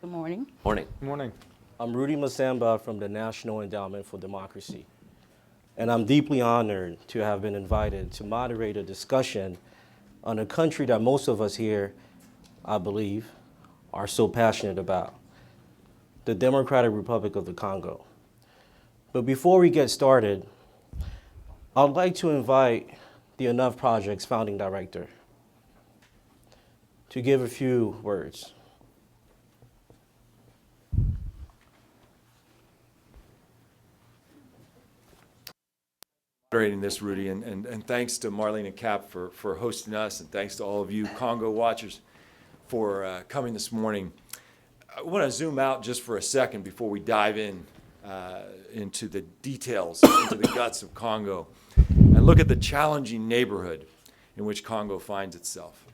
Good morning. Morning. Good morning. I'm Rudy Masamba from the National Endowment for Democracy, and I'm deeply honored to have been invited to moderate a discussion on a country that most of us here, I believe, are so passionate about, the Democratic Republic of the Congo. But before we get started, I'd like to invite the Enough Project's founding director to give a few words. Moderating this, Rudy, and thanks to Marlene and Cap for hosting us, and thanks to all of you Congo watchers for coming this morning. I want to zoom out just for a second before we dive into the details, into the guts of Congo, and look at the challenging neighborhood in which Congo finds itself.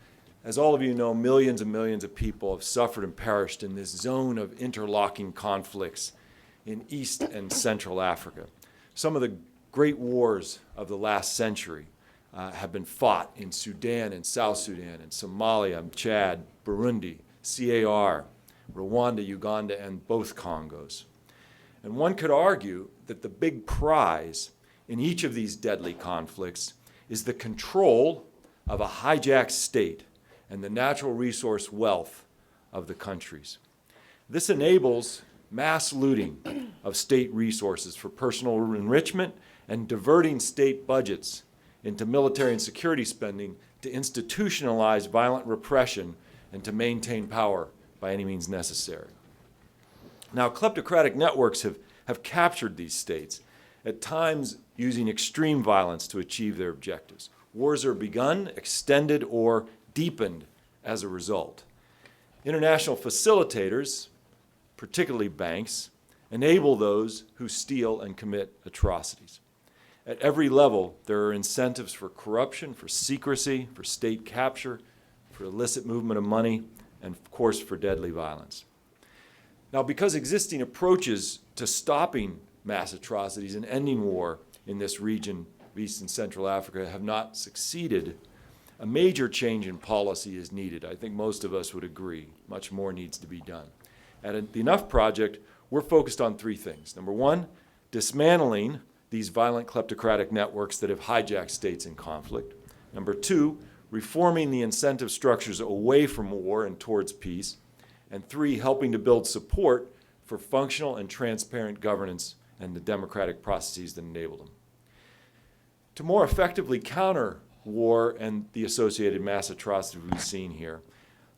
As all of you know, millions and millions of people have suffered and perished in this zone of interlocking conflicts in East and Central Africa. Some of the great wars of the last century have been fought in Sudan and South Sudan and Somalia, Chad, Burundi, CAR, Rwanda, Uganda, and both Congos. And one could argue that the big prize in each of these deadly conflicts is the control of a hijacked state and the natural resource wealth of the countries. This enables mass looting of state resources for personal enrichment and diverting state budgets into military and security spending to institutionalize violent repression and to maintain power by any means necessary. Now, kleptocratic networks have captured these states, at times using extreme violence to achieve their objectives. Wars are begun, extended, or deepened as a result. International facilitators, particularly banks, enable those who steal and commit atrocities. At every level, there are incentives for corruption, for secrecy, for state capture, for illicit movement of money, and of course for deadly violence. Now, because existing approaches to stopping mass atrocities and ending war in this region of East and Central Africa have not succeeded, a major change in policy is needed. I think most of us would agree. Much more needs to be done. At the Enough Project, we're focused on three things. Number one, dismantling these violent kleptocratic networks that have hijacked states in conflict. Number two, reforming the incentive structures away from war and towards peace. And three, helping to build support for functional and transparent governance and the democratic processes that enable them. To more effectively counter war and the associated mass atrocities we've seen here,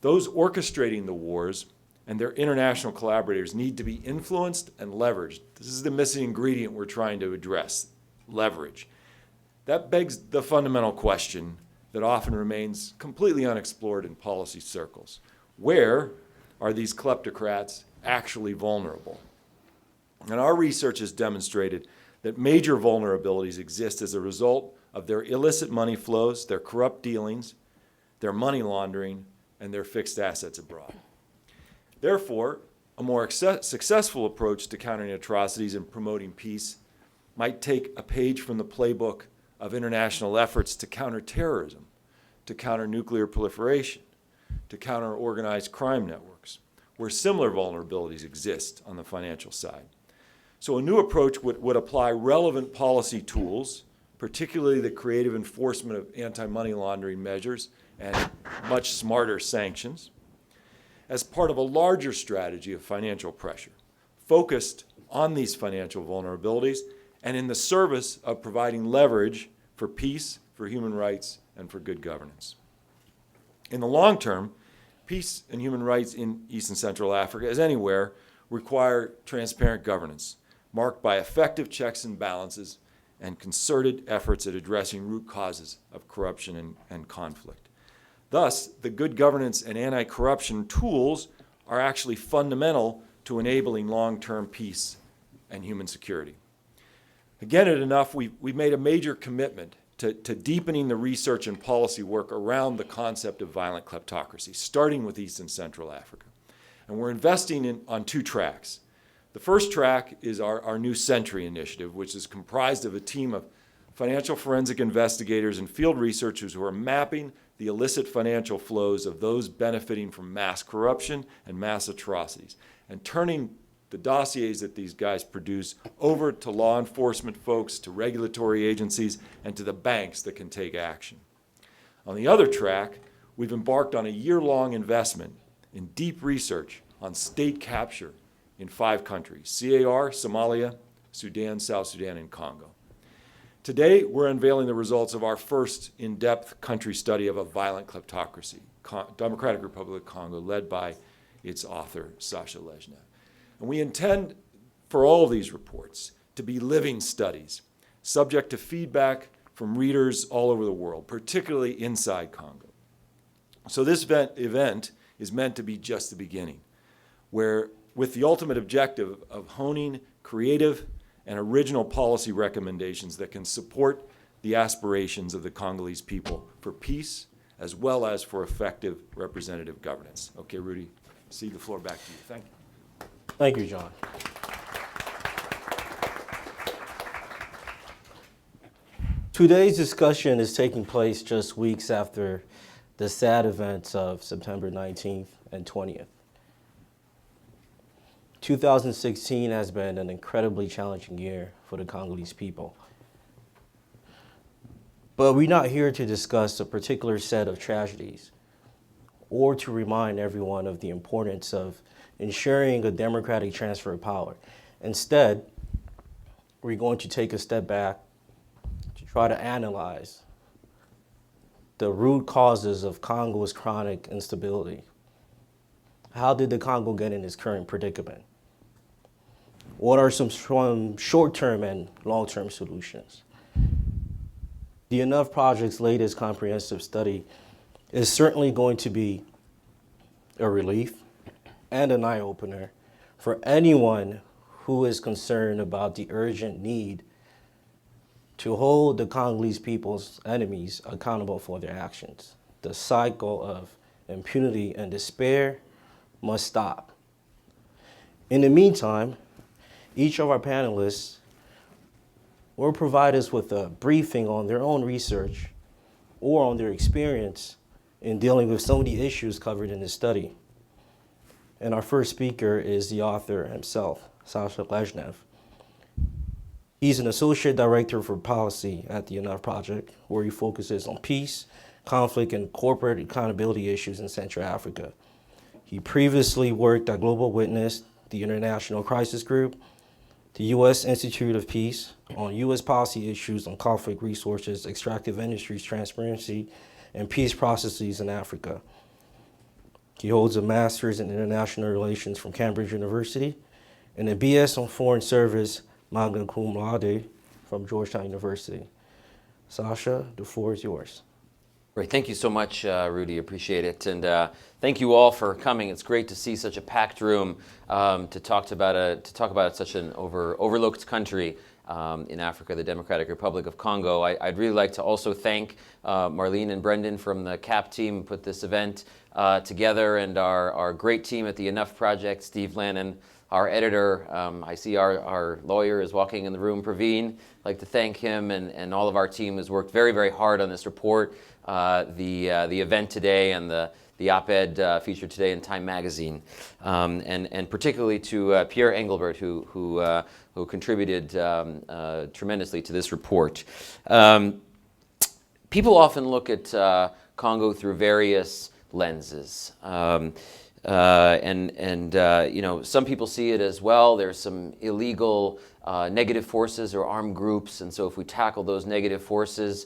those orchestrating the wars and their international collaborators need to be influenced and leveraged. This is the missing ingredient we're trying to address, leverage. That begs the fundamental question that often remains completely unexplored in policy circles. Where are these kleptocrats actually vulnerable? And our research has demonstrated that major vulnerabilities exist as a result of their illicit money flows, their corrupt dealings, their money laundering, and their fixed assets abroad. Therefore, a more successful approach to countering atrocities and promoting peace might take a page from the playbook of international efforts to counter terrorism, to counter nuclear proliferation, to counter organized crime networks, where similar vulnerabilities exist on the financial side. So a new approach would apply relevant policy tools, particularly the creative enforcement of anti-money laundering measures and much smarter sanctions, as part of a larger strategy of financial pressure, focused on these financial vulnerabilities and in the service of providing leverage for peace, for human rights, and for good governance. In the long term, peace and human rights in East and Central Africa, as anywhere, require transparent governance, marked by effective checks and balances and concerted efforts at addressing root causes of corruption and conflict. Thus, the good governance and anti-corruption tools are actually fundamental to enabling long-term peace and human security. Again, at Enough, we've made a major commitment to deepening the research and policy work around the concept of violent kleptocracy, starting with East and Central Africa. And we're investing on two tracks. The first track is our New Century initiative, which is comprised of a team of financial forensic investigators and field researchers who are mapping the illicit financial flows of those benefiting from mass corruption and mass atrocities, and turning the dossiers that these guys produce over to law enforcement folks, to regulatory agencies, and to the banks that can take action. On the other track, we've embarked on a year-long investment in deep research on state capture in 5 countries: CAR, Somalia, Sudan, South Sudan, and Congo. Today, we're unveiling the results of our first in-depth country study of a violent kleptocracy, Democratic Republic of Congo, led by its author, Sasha Lezhnev. And we intend for all of these reports to be living studies, subject to feedback from readers all over the world, particularly inside Congo. So this event is meant to be just the beginning, where with the ultimate objective of honing creative and original policy recommendations that can support the aspirations of the Congolese people for peace as well as for effective representative governance. Okay, Rudy, cede the floor back to you. Thank you. Thank you, John. Today's discussion is taking place just weeks after the sad events of September 19th and 20th. 2016 has been an incredibly challenging year for the Congolese people. But we're not here to discuss a particular set of tragedies or to remind everyone of the importance of ensuring a democratic transfer of power. Instead, we're going to take a step back to try to analyze the root causes of Congo's chronic instability. How did the Congo get in its current predicament? What are some short-term and long-term solutions? The Enough Project's latest comprehensive study is certainly going to be a relief and an eye-opener for anyone who is concerned about the urgent need to hold the Congolese people's enemies accountable for their actions. The cycle of impunity and despair must stop. In the meantime, each of our panelists will provide us with a briefing on their own research or on their experience in dealing with some of the issues covered in this study. And our first speaker is the author himself, Sasha Lezhnev. He's an associate director for policy at the Enough Project, where he focuses on peace, conflict, and corporate accountability issues in Central Africa. He previously worked at Global Witness, the International Crisis Group, the U.S. Institute of Peace, on U.S. policy issues on conflict resources, extractive industries, transparency, and peace processes in Africa. He holds a master's in international relations from Cambridge University and a BS on foreign service, magna cum laude, from Georgetown University. Sasha, the floor is yours. Great. Thank you so much, Rudy. Appreciate it. And thank you all for coming. It's great to see such a packed room to talk about such an overlooked country in Africa, the Democratic Republic of Congo. I'd really like to also thank Marlene and Brendan from the CAP team who put this event together, and our great team at the Enough Project, Steve Lannon, our editor. I see our lawyer is walking in the room, Praveen. I'd like to thank him and all of our team who's worked very, very hard on this report. The event today and the op-ed featured today in Time Magazine, and particularly to Pierre Engelbert, who contributed tremendously to this report. People often look at Congo through various lenses. Some people see it as, well, there's some illegal negative forces or armed groups, and so if we tackle those negative forces,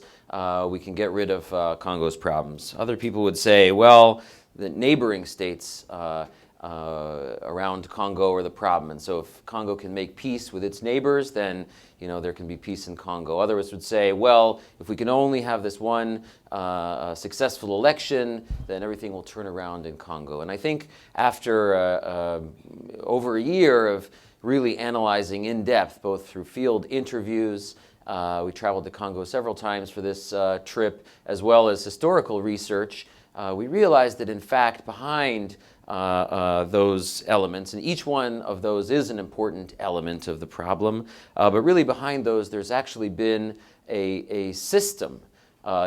we can get rid of Congo's problems. Other people would say, well, the neighboring states around Congo are the problem, and so if Congo can make peace with its neighbors, then there can be peace in Congo. Others would say, well, if we can only have this one successful election, then everything will turn around in Congo. And I think after over a year of really analyzing in depth, both through field interviews, we traveled to Congo several times for this trip, as well as historical research, we realized that in fact behind those elements, and each one of those is an important element of the problem, but really behind those there's actually been a system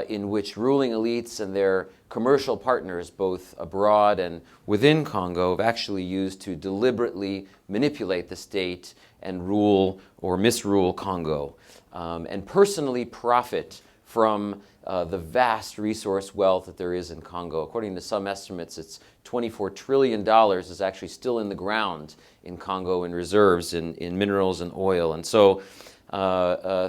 in which ruling elites and their commercial partners, both abroad and within Congo, have actually used to deliberately manipulate the state and rule or misrule Congo, and personally profit from the vast resource wealth that there is in Congo. According to some estimates, it's $24 trillion is actually still in the ground in Congo in reserves in minerals and oil. And so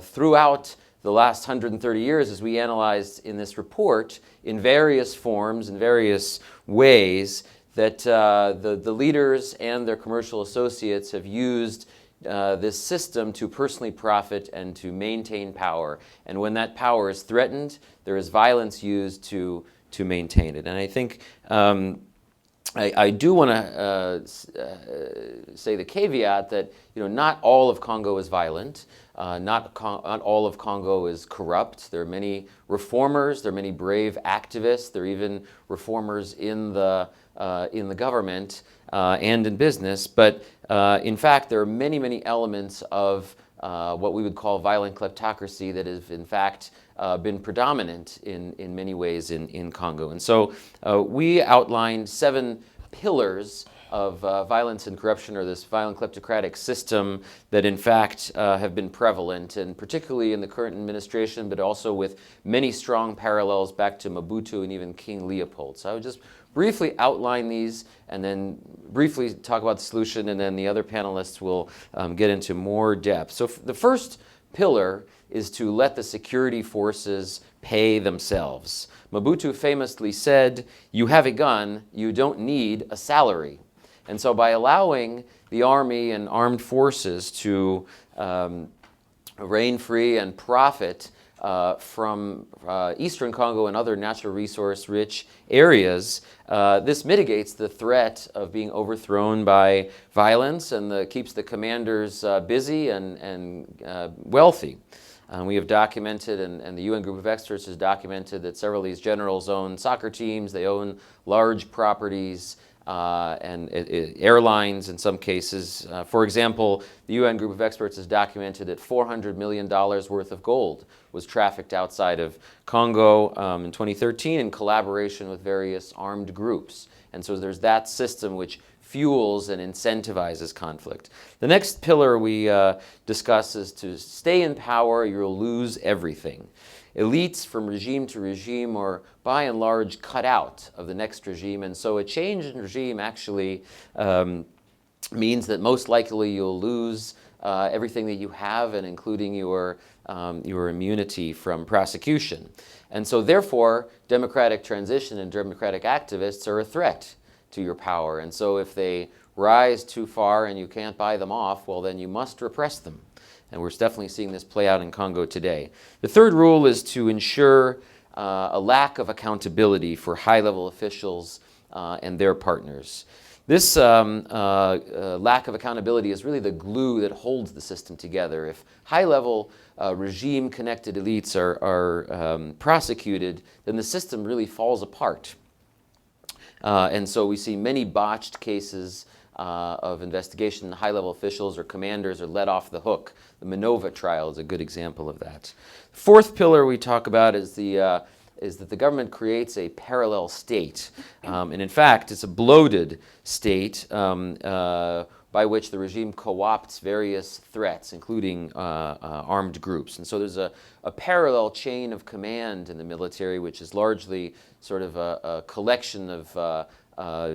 throughout the last 130 years, as we analyzed in this report, in various forms, in various ways, that the leaders and their commercial associates have used this system to personally profit and to maintain power. And when that power is threatened, there is violence used to maintain it. And I think I do want to say the caveat that not all of Congo is violent. Not all of Congo is corrupt. There are many reformers. There are many brave activists. There are even reformers in the government and in business. But in fact, there are many, many elements of what we would call violent kleptocracy that have, in fact, been predominant in many ways in Congo. And so we outlined 7 pillars of violence and corruption, or this violent kleptocratic system that in fact have been prevalent, and particularly in the current administration, but also with many strong parallels back to Mobutu and even King Leopold. So I would just briefly outline these and then briefly talk about the solution, and then the other panelists will get into more depth. So the first pillar is to let the security forces pay themselves. Mobutu famously said, "You have a gun, you don't need a salary." And so by allowing the army and armed forces to reign free and profit from eastern Congo and other natural resource-rich areas, this mitigates the threat of being overthrown by violence and keeps the commanders busy and wealthy. We have documented, and the UN group of experts has documented, that several of these generals own soccer teams, they own large properties, and airlines in some cases. For example, the UN group of experts has documented that $400 million worth of gold was trafficked outside of Congo in 2013 in collaboration with various armed groups. And so there's that system which fuels and incentivizes conflict. The next pillar we discuss is to stay in power, you'll lose everything. Elites from regime to regime are by and large cut out of the next regime, and so a change in regime actually means that most likely you'll lose everything that you have, and including your immunity from prosecution. And so therefore, democratic transition and democratic activists are a threat to your power. And so if they rise too far and you can't buy them off, well, then you must repress them. And we're definitely seeing this play out in Congo today. The third rule is to ensure a lack of accountability for high-level officials and their partners. This lack of accountability is really the glue that holds the system together. If high-level regime-connected elites are prosecuted, then the system really falls apart. And so we see many botched cases of investigation. High-level officials or commanders are let off the hook. The Minova trial is a good example of that. Fourth pillar we talk about is that the government creates a parallel state. And in fact, it's a bloated state by which the regime co-opts various threats, including armed groups. And so there's a parallel chain of command in the military, which is largely sort of a collection of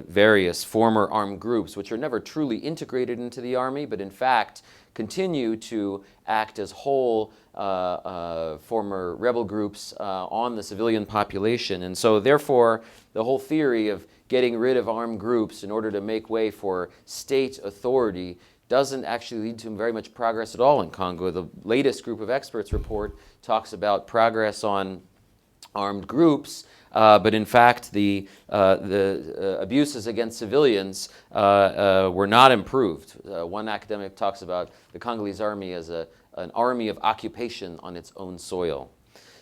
various former armed groups, which are never truly integrated into the army, but in fact continue to act as whole former rebel groups on the civilian population. And so therefore, the whole theory of getting rid of armed groups in order to make way for state authority doesn't actually lead to very much progress at all in Congo. The latest group of experts report talks about progress on armed groups, but in fact, the abuses against civilians were not improved. One academic talks about the Congolese army as an army of occupation on its own soil.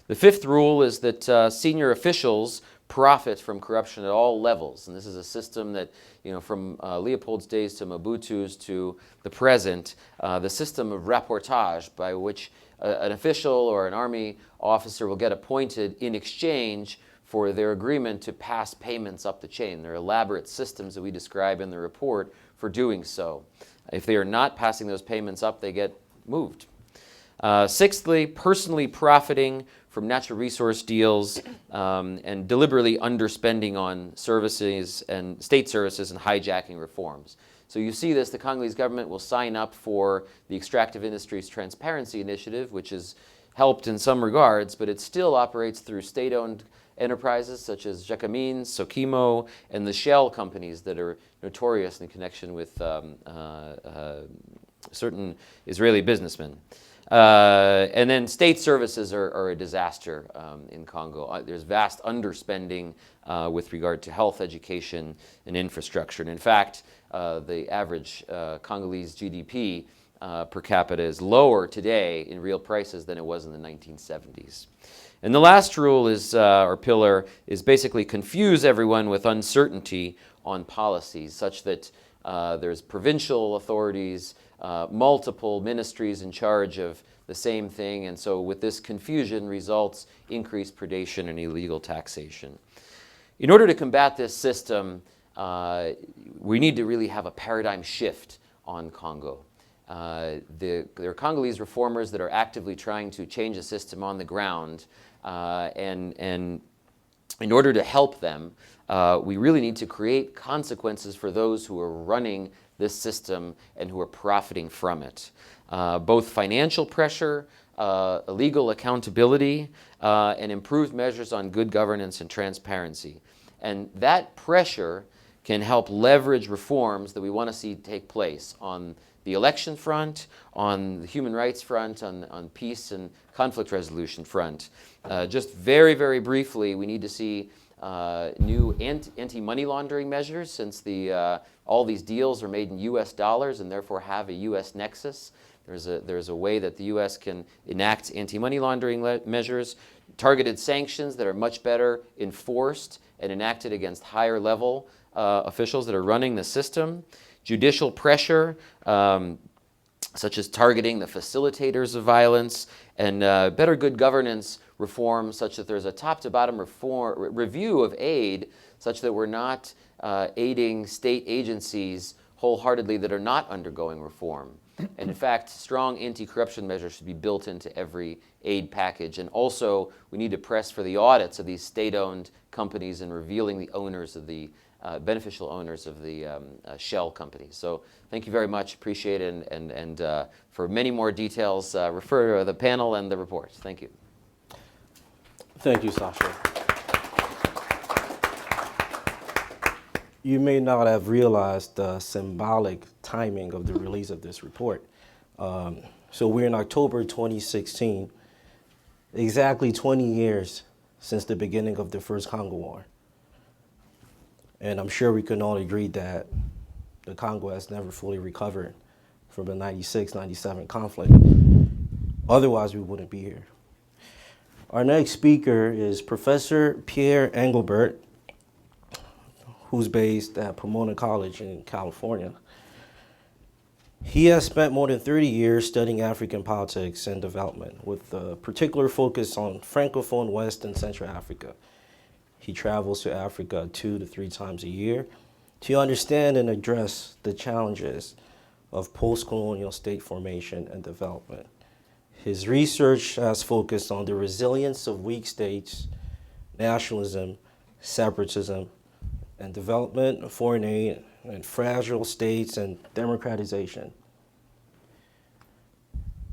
The fifth rule is that senior officials profit from corruption at all levels. And this is a system that, from Leopold's days to Mobutu's to the present, the system of rapportage by which an official or an army officer will get appointed in exchange for their agreement to pass payments up the chain. There are elaborate systems that we describe in the report for doing so. If they are not passing those payments up, they get moved. Sixthly, personally profiting from natural resource deals and deliberately underspending on services and state services and hijacking reforms. So you see this, the Congolese government will sign up for the Extractive Industries Transparency Initiative, which has helped in some regards, but it still operates through state-owned enterprises such as Jacamine, Sokimo, and the shell companies that are notorious in connection with certain Israeli businessmen. And then state services are a disaster in Congo. There's vast underspending with regard to health, education, and infrastructure. And in fact, the average Congolese GDP per capita is lower today in real prices than it was in the 1970s. And the last rule is, or pillar, is basically confuse everyone with uncertainty on policies, such that there's provincial authorities, multiple ministries in charge of the same thing, and so with this confusion results increased predation and illegal taxation. In order to combat this system, we need to really have a paradigm shift on Congo. There are Congolese reformers that are actively trying to change the system on the ground, and in order to help them, we really need to create consequences for those who are running this system and who are profiting from it. Both financial pressure, legal accountability, and improved measures on good governance and transparency. And that pressure can help leverage reforms that we want to see take place on the election front, on the human rights front, on peace and conflict resolution front. Just very, very briefly, we need to see new anti-money laundering measures, since all these deals are made in US dollars and therefore have a US nexus. There's a way that the US can enact anti-money laundering measures, targeted sanctions that are much better enforced and enacted against higher level officials that are running the system, judicial pressure, such as targeting the facilitators of violence, and better good governance reforms, such that there's a top-to-bottom review of aid, such that we're not aiding state agencies wholeheartedly that are not undergoing reform. And in fact, strong anti-corruption measures should be built into every aid package. And also, we need to press for the audits of these state-owned companies and revealing the owners of the beneficial owners of the shell companies. So thank you very much. Appreciate it. And for many more details, refer to the panel and the report. Thank you. Thank you, Sasha. You may not have realized the symbolic timing of the release of this report. So we're in October 2016, exactly 20 years since the beginning of the first Congo War. And I'm sure we can all agree that the Congo has never fully recovered from the 96-97 conflict. Otherwise, we wouldn't be here. Our next speaker is Professor Pierre Engelbert, who's based at Pomona College in California. He has spent more than 30 years studying African politics and development, with a particular focus on Francophone West and Central Africa. He travels to Africa 2 to 3 times a year to understand and address the challenges of post-colonial state formation and development. His research has focused on the resilience of weak states, nationalism, separatism, and development, foreign aid, and fragile states and democratization.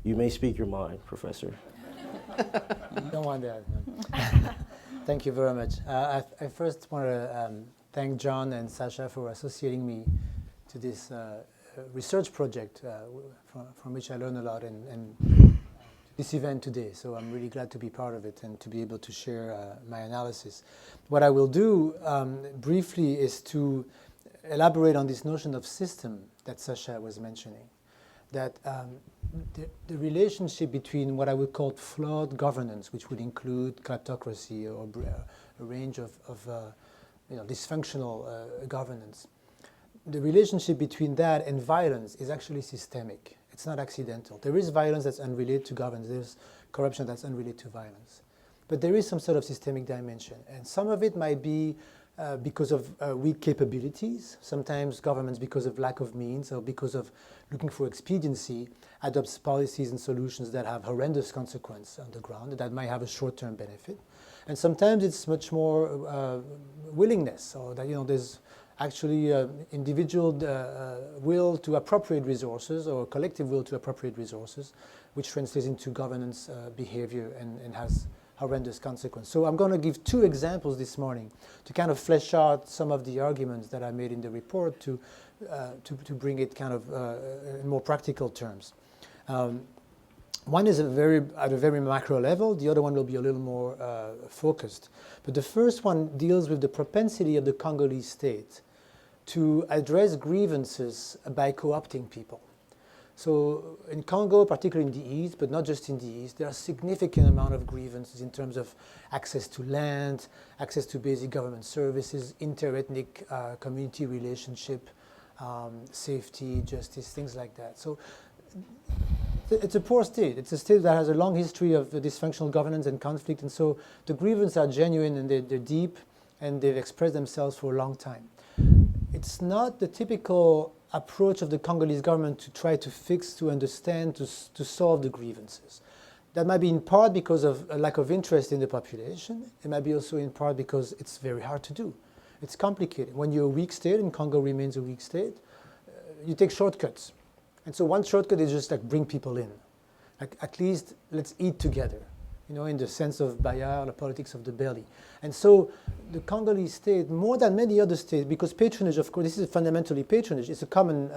You may speak your mind, Professor. Don't want that. Thank you very much. I first want to thank John and Sasha for associating me to this research project from which I learned a lot, and this event today. So I'm really glad to be part of it and to be able to share my analysis. What I will do briefly is to elaborate on this notion of system that Sasha was mentioning, that the relationship between what I would call flawed governance, which would include kleptocracy or a range of dysfunctional governance, the relationship between that and violence is actually systemic. It's not accidental. There is violence that's unrelated to governance. There's corruption that's unrelated to violence. But there is some sort of systemic dimension. And some of it might be because of weak capabilities. Sometimes governments, because of lack of means or because of looking for expediency, adopts policies and solutions that have horrendous consequences on the ground that might have a short-term benefit. And sometimes it's much more willingness, or that there's actually individual will to appropriate resources or collective will to appropriate resources, which translates into governance behavior and has horrendous consequence. So I'm going to give two examples this morning to kind of flesh out some of the arguments that I made in the report to bring it kind of in more practical terms. One is at a very macro level. The other one will be a little more focused. But the first one deals with the propensity of the Congolese state to address grievances by co-opting people. So in Congo, particularly in the east, but not just in the east, there are a significant amount of grievances in terms of access to land, access to basic government services, inter-ethnic community relationship, safety, justice, things like that. So it's a poor state. It's a state that has a long history of dysfunctional governance and conflict, and so the grievances are genuine and they're deep, and they've expressed themselves for a long time. It's not the typical approach of the Congolese government to try to fix, to understand, to solve the grievances. That might be in part because of a lack of interest in the population. It might be also in part because it's very hard to do. It's complicated. When you're a weak state, and Congo remains a weak state, you take shortcuts. And so one shortcut is just like bring people in. Like at least let's eat together, in the sense of Bayard, the politics of the belly. And so the Congolese state, more than many other states, because patronage, of course, this is fundamentally patronage. It's a common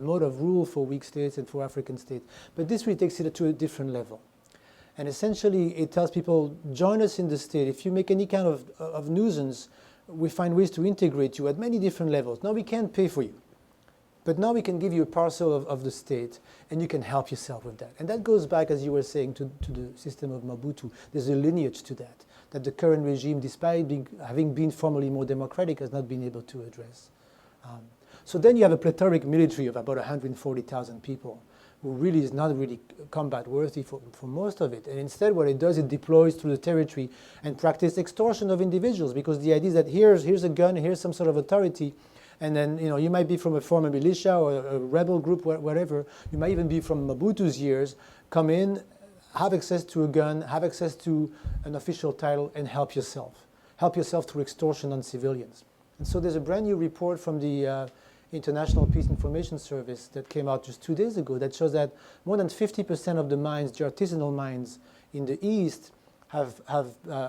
mode of rule for weak states and for African states. But this really takes it to a different level. And essentially, it tells people, join us in the state. If you make any kind of nuisance, we find ways to integrate you at many different levels. Now we can't pay for you. But now we can give you a parcel of the state, and you can help yourself with that. And that goes back, as you were saying, to the system of Mobutu. There's a lineage to that the current regime, despite having been formerly more democratic, has not been able to address. So then you have a plethoric military of about 140,000 people, who really is not really combat worthy for most of it. And instead what it does, it deploys through the territory and practices extortion of individuals, because the idea is that here's a gun, here's some sort of authority, and then you might be from a former militia or a rebel group, whatever. You might even be from Mobutu's years. Come in, have access to a gun, have access to an official title, and help yourself. Help yourself through extortion on civilians. And so there's a brand new report from the International Peace Information Service that came out just 2 days ago that shows that more than 50% of the mines, the artisanal mines in the east, have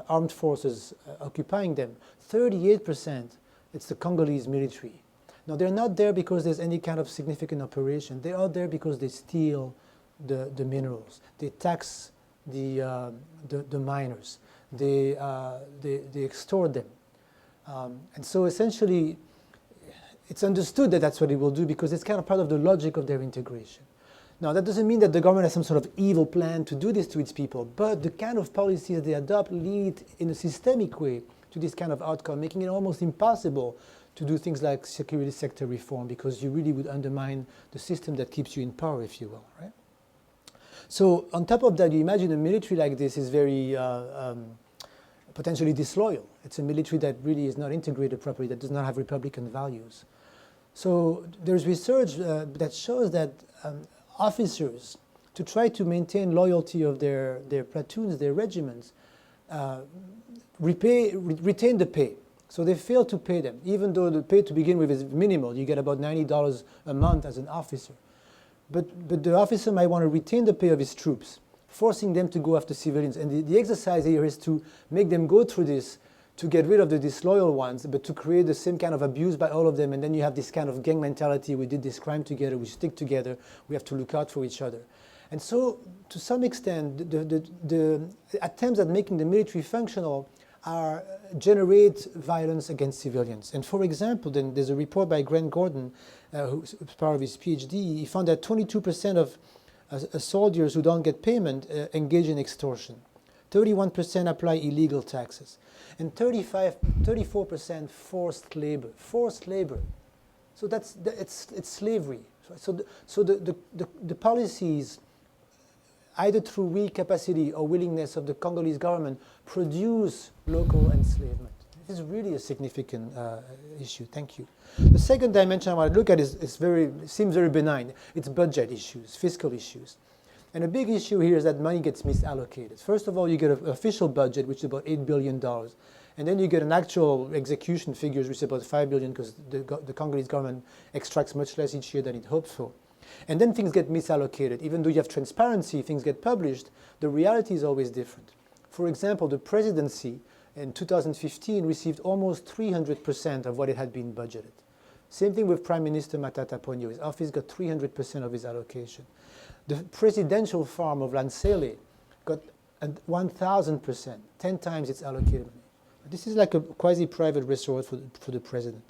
armed forces occupying them. 38%. It's the Congolese military. Now, they're not there because there's any kind of significant operation. They are there because they steal the minerals. They tax the miners. They extort them. And so essentially, it's understood that that's what it will do because it's kind of part of the logic of their integration. Now, that doesn't mean that the government has some sort of evil plan to do this to its people, but the kind of policies they adopt lead in a systemic way to this kind of outcome, making it almost impossible to do things like security sector reform because you really would undermine the system that keeps you in power, if you will, right? So on top of that, you imagine a military like this is very potentially disloyal. It's a military that really is not integrated properly, that does not have Republican values. So there's research that shows that officers, to try to maintain loyalty of their platoons, their regiments, retain the pay. So they fail to pay them, even though the pay to begin with is minimal. You get about $90 a month as an officer. But the officer might want to retain the pay of his troops, forcing them to go after civilians. And the exercise here is to make them go through this, to get rid of the disloyal ones, but to create the same kind of abuse by all of them. And then you have this kind of gang mentality. We did this crime together. We stick together. We have to look out for each other. And so, to some extent, the attempts at making the military functional generate violence against civilians. And for example, then there's a report by Grant Gordon, who's part of his PhD. He found that 22% of soldiers who don't get payment engage in extortion. 31% apply illegal taxes. And 34% forced labor. Forced labor. So it's slavery. So the policies, either through weak capacity or willingness of the Congolese government, produce local enslavement. This is really a significant issue. Thank you. The second dimension I want to look at seems very benign. It's budget issues, fiscal issues. And a big issue here is that money gets misallocated. First of all, you get an official budget, which is about $8 billion. And then you get an actual execution figures, which is about $5 billion, because the Congolese government extracts much less each year than it hoped for. And then things get misallocated. Even though you have transparency, things get published, the reality is always different. For example, the presidency in 2015 received almost 300% of what it had been budgeted. Same thing with Prime Minister Matata Ponyo. His office got 300% of his allocation. The presidential farm of Lansele got 1,000%, 10 times its allocated money. This is like a quasi-private resort for the president.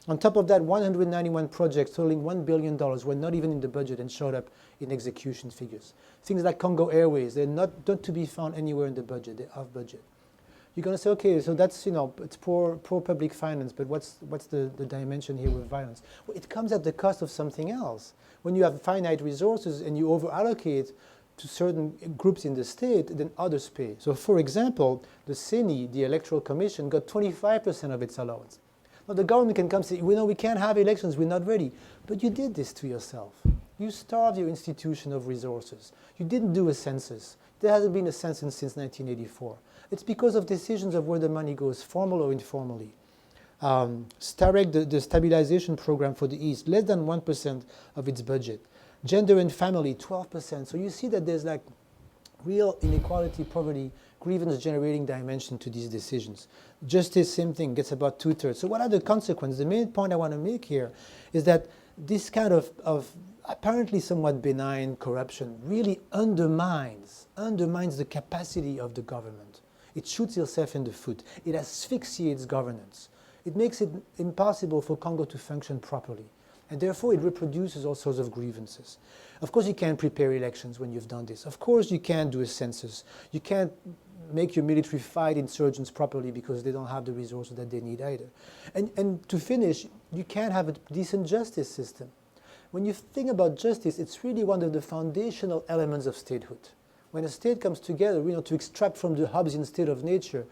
On top of that, 191 projects totaling $1 billion were not even in the budget and showed up in execution figures. Things like Congo Airways, they're not to be found anywhere in the budget, they're off budget. You're going to say, okay, so that's, it's poor public finance, but what's the dimension here with violence? Well, it comes at the cost of something else. When you have finite resources and you over-allocate to certain groups in the state, then others pay. So for example, the CENI, the Electoral Commission, got 25% of its allowance. Now the government can come and say, we can't have elections, we're not ready. But you did this to yourself. You starved your institution of resources. You didn't do a census. There hasn't been a census since 1984. It's because of decisions of where the money goes, formal or informally. STAREC, the stabilization program for the East, less than 1% of its budget. Gender and family, 12%. So you see that there's like real inequality, poverty, grievance-generating dimension to these decisions. Justice, same thing, gets about 2/3. So what are the consequences? The main point I want to make here is that this kind of apparently somewhat benign corruption really undermines the capacity of the government. It shoots itself in the foot. It asphyxiates governance. It makes it impossible for Congo to function properly. And therefore, it reproduces all sorts of grievances. Of course, you can't prepare elections when you've done this. Of course, you can't do a census. You can't make your military fight insurgents properly because they don't have the resources that they need either. And to finish, you can't have a decent justice system. When you think about justice, it's really one of the foundational elements of statehood. When a state comes together, to extract from the Hobbesian state of nature,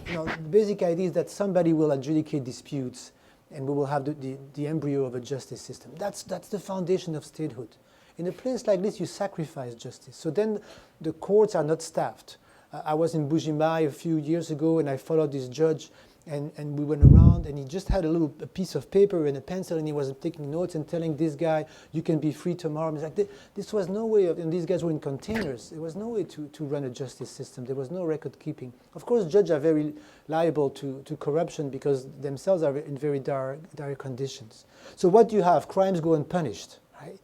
the basic idea is that somebody will adjudicate disputes and we will have the embryo of a justice system. That's the foundation of statehood. In a place like this, you sacrifice justice. So then the courts are not staffed. I was in Buji-Mayi a few years ago, and I followed this judge, and we went around, and he just had a piece of paper and a pencil, and he was taking notes and telling this guy, you can be free tomorrow. It's like, this was no way and these guys were in containers. There was no way to run a justice system. There was no record keeping. Of course, judges are very liable to corruption because themselves are in very dire conditions. So what do you have? Crimes go unpunished, right?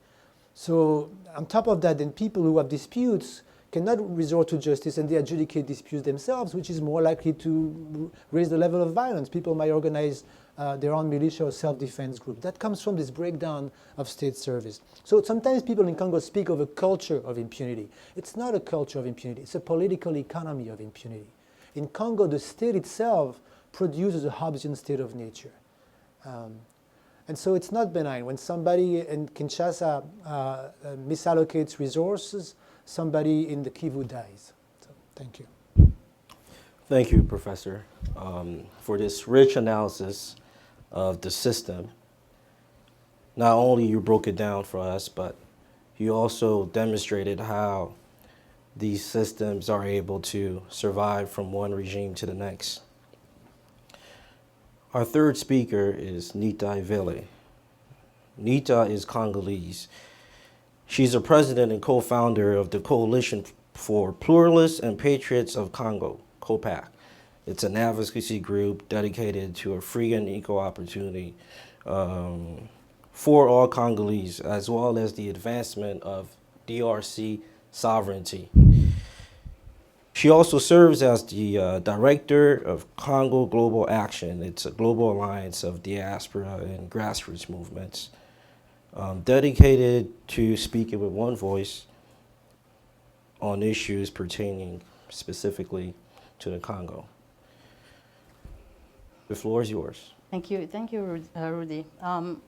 So on top of that, then people who have disputes cannot resort to justice and they adjudicate disputes themselves, which is more likely to raise the level of violence. People might organize their own militia or self-defense group. That comes from this breakdown of state service. So sometimes people in Congo speak of a culture of impunity. It's not a culture of impunity. It's a political economy of impunity. In Congo, the state itself produces a Hobbesian state of nature. And so it's not benign. When somebody in Kinshasa misallocates resources, somebody in the Kivu dies. So, thank you. Thank you, Professor, for this rich analysis of the system. Not only you broke it down for us, but you also demonstrated how these systems are able to survive from one regime to the next. Our third speaker is Nita Ivele. Nita is Congolese. She's a president and co-founder of the Coalition for Pluralists and Patriots of Congo, COPAC. It's an advocacy group dedicated to a free and equal opportunity for all Congolese, as well as the advancement of DRC sovereignty. She also serves as the director of Congo Global Action. It's a global alliance of diaspora and grassroots movements dedicated to speaking with one voice on issues pertaining specifically to the Congo. The floor is yours. Thank you, Rudy. I'm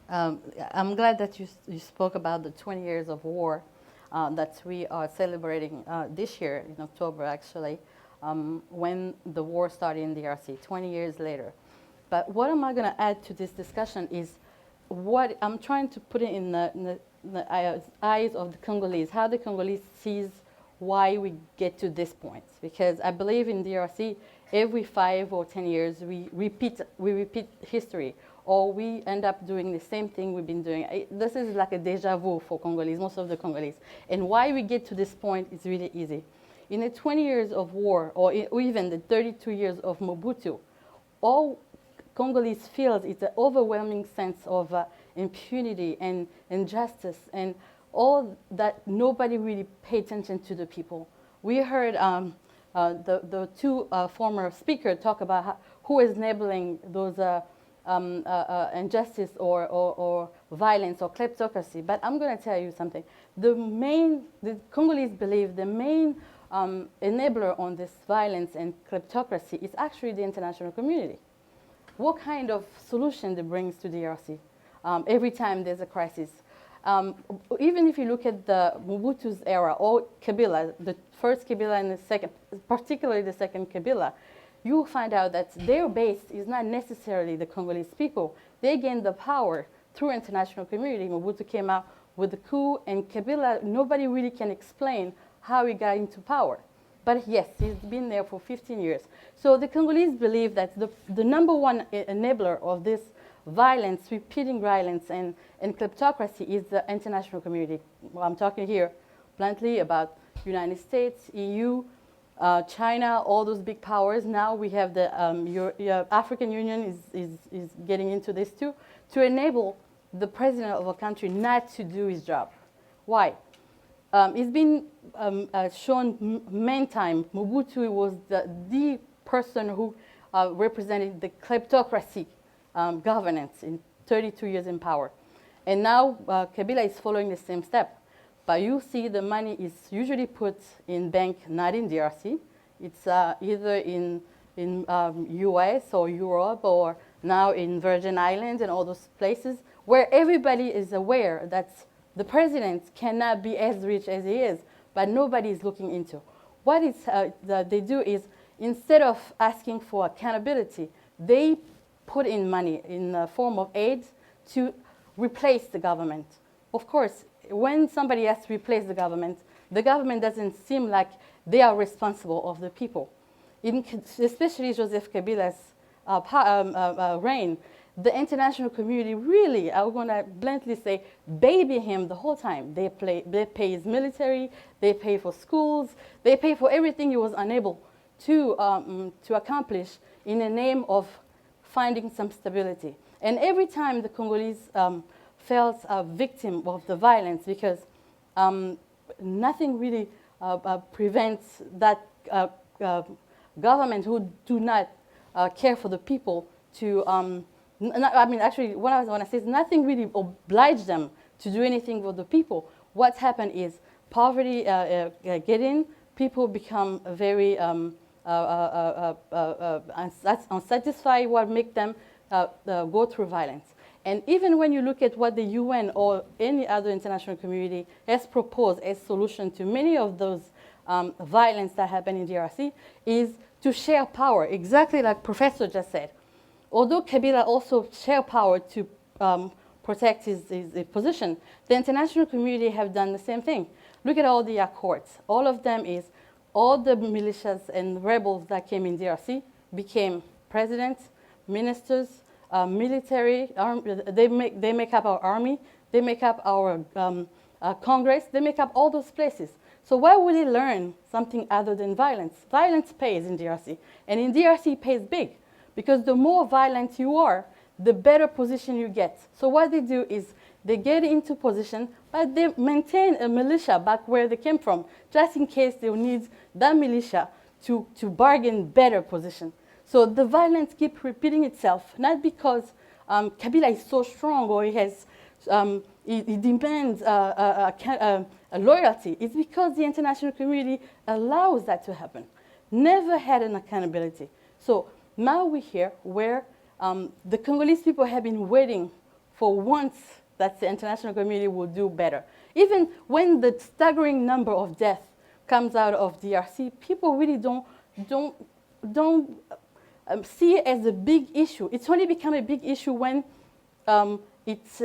glad that you spoke about the 20 years of war that we are celebrating this year in October, actually, when the war started in DRC, 20 years later. But what am I going to add to this discussion is what I'm trying to put it in the eyes of the Congolese, how the Congolese sees why we get to this point. Because I believe in DRC, every 5 or 10 years, we repeat history, or we end up doing the same thing we've been doing. This is like a deja vu for Congolese, most of the Congolese. And why we get to this point is really easy. In the 20 years of war, or even the 32 years of Mobutu, all Congolese feels is an overwhelming sense of impunity and injustice, and all that nobody really paid attention to the people. We heard the two former speakers talk about who is enabling those injustice or violence or kleptocracy. But I'm going to tell you something. The Congolese believe the main enabler on this violence and kleptocracy is actually the international community. What kind of solution it brings to DRC every time there's a crisis? Even if you look at the Mobutu's era or Kabila, the first Kabila and the second, particularly the second Kabila, you will find out that their base is not necessarily the Congolese people. They gained the power through international community. Mobutu came out with the coup, and Kabila, nobody really can explain how he got into power. But yes, he's been there for 15 years. So the Congolese believe that the number one enabler of this violence, repeating violence, and kleptocracy is the international community. Well, I'm talking here bluntly about United States, EU, China, all those big powers. Now we have the African Union is getting into this too, to enable the president of a country not to do his job. Why? It's been shown many times. Mobutu was the person who represented the kleptocracy governance in 32 years in power. And now Kabila is following the same step. But you see the money is usually put in bank, not in DRC. It's either in US or Europe, or now in Virgin Islands and all those places where everybody is aware that the president cannot be as rich as he is, but nobody is looking into. What they do is, instead of asking for accountability, they put in money in the form of aid to replace the government. Of course, when somebody has to replace the government doesn't seem like they are responsible of the people. Especially Joseph Kabila's reign, the international community really, I'm going to bluntly say, baby him the whole time. They pay his military, they pay for schools, they pay for everything he was unable to accomplish in the name of finding some stability. And every time the Congolese felt a victim of the violence, because nothing really prevents that government who do not care for the people to, actually, what I want to say is nothing really obliged them to do anything for the people. What's happened is poverty get in, people become very unsatisfied, what make them go through violence. And even when you look at what the UN or any other international community has proposed as solution to many of those violence that happen in DRC, is to share power, exactly like Professor just said. Although Kabila also shared power to protect his position, the international community have done the same thing. Look at all the accords. All of them is all the militias and rebels that came in DRC became presidents, ministers, military. They make up our army. They make up our Congress. They make up all those places. So why would they learn something other than violence? Violence pays in DRC, and in DRC it pays big, because the more violent you are, the better position you get. So what they do is they get into position, but they maintain a militia back where they came from, just in case they will need that militia to bargain better position. So the violence keeps repeating itself, not because Kabila is so strong or he has it demands a loyalty. It's because the international community allows that to happen. Never had an accountability. So now we're here where the Congolese people have been waiting for once that the international community will do better. Even when the staggering number of deaths comes out of DRC, people really don't see it as a big issue. It's only become a big issue when it's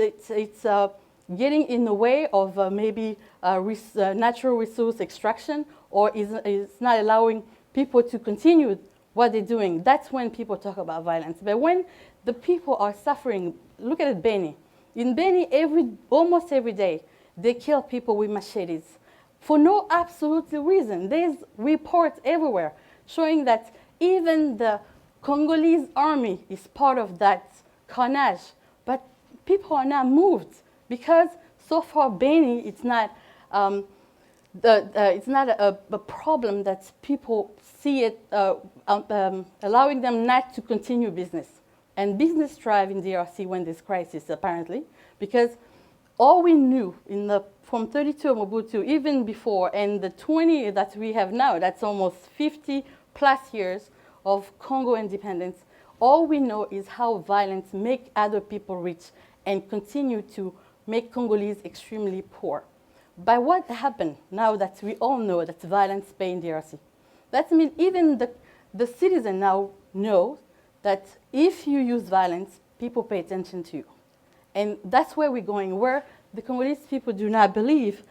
getting in the way of maybe natural resource extraction, or is not allowing people to continue what they're doing. That's when people talk about violence. But when the people are suffering, look at it, Beni. In Beni, almost every day, they kill people with machetes for no absolute reason. There's reports everywhere showing that even the Congolese army is part of that carnage. But people are not moved because so far Beni, it's not a problem that people see it allowing them not to continue business. And business thrive in DRC when there's crisis, apparently, because all we knew from 32 Mobutu, even before, and the 20 that we have now, that's almost 50 plus years of Congo independence, all we know is how violence make other people rich and continue to make Congolese extremely poor. But what happened now that we all know that violence pays in DRC? That means even the citizen now know that if you use violence, people pay attention to you. And that's where we're going, where the Congolese people do not believe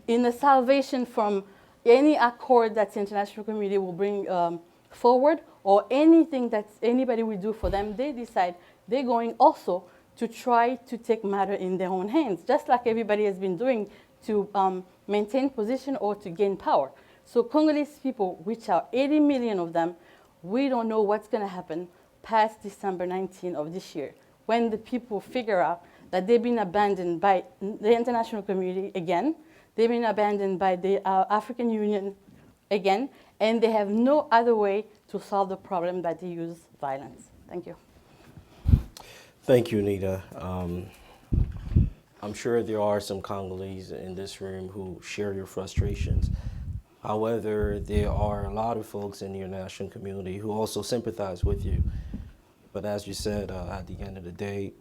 in the salvation from any accord that the international community will bring forward, or anything that anybody will do for them. They decide they're going also to try to take matter in their own hands, just like everybody has been doing to maintain position or to gain power. So Congolese people, which are 80 million of them, we don't know what's going to happen past December 19 of this year, when the people figure out that they've been abandoned by the international community again, they've been abandoned by the African Union again, and they have no other way to solve the problem but to use violence. Thank you. Thank you, Nita. I'm sure there are some Congolese in this room who share your frustrations. However, there are a lot of folks in the international community who also sympathize with you. But as you said, at the end of the day,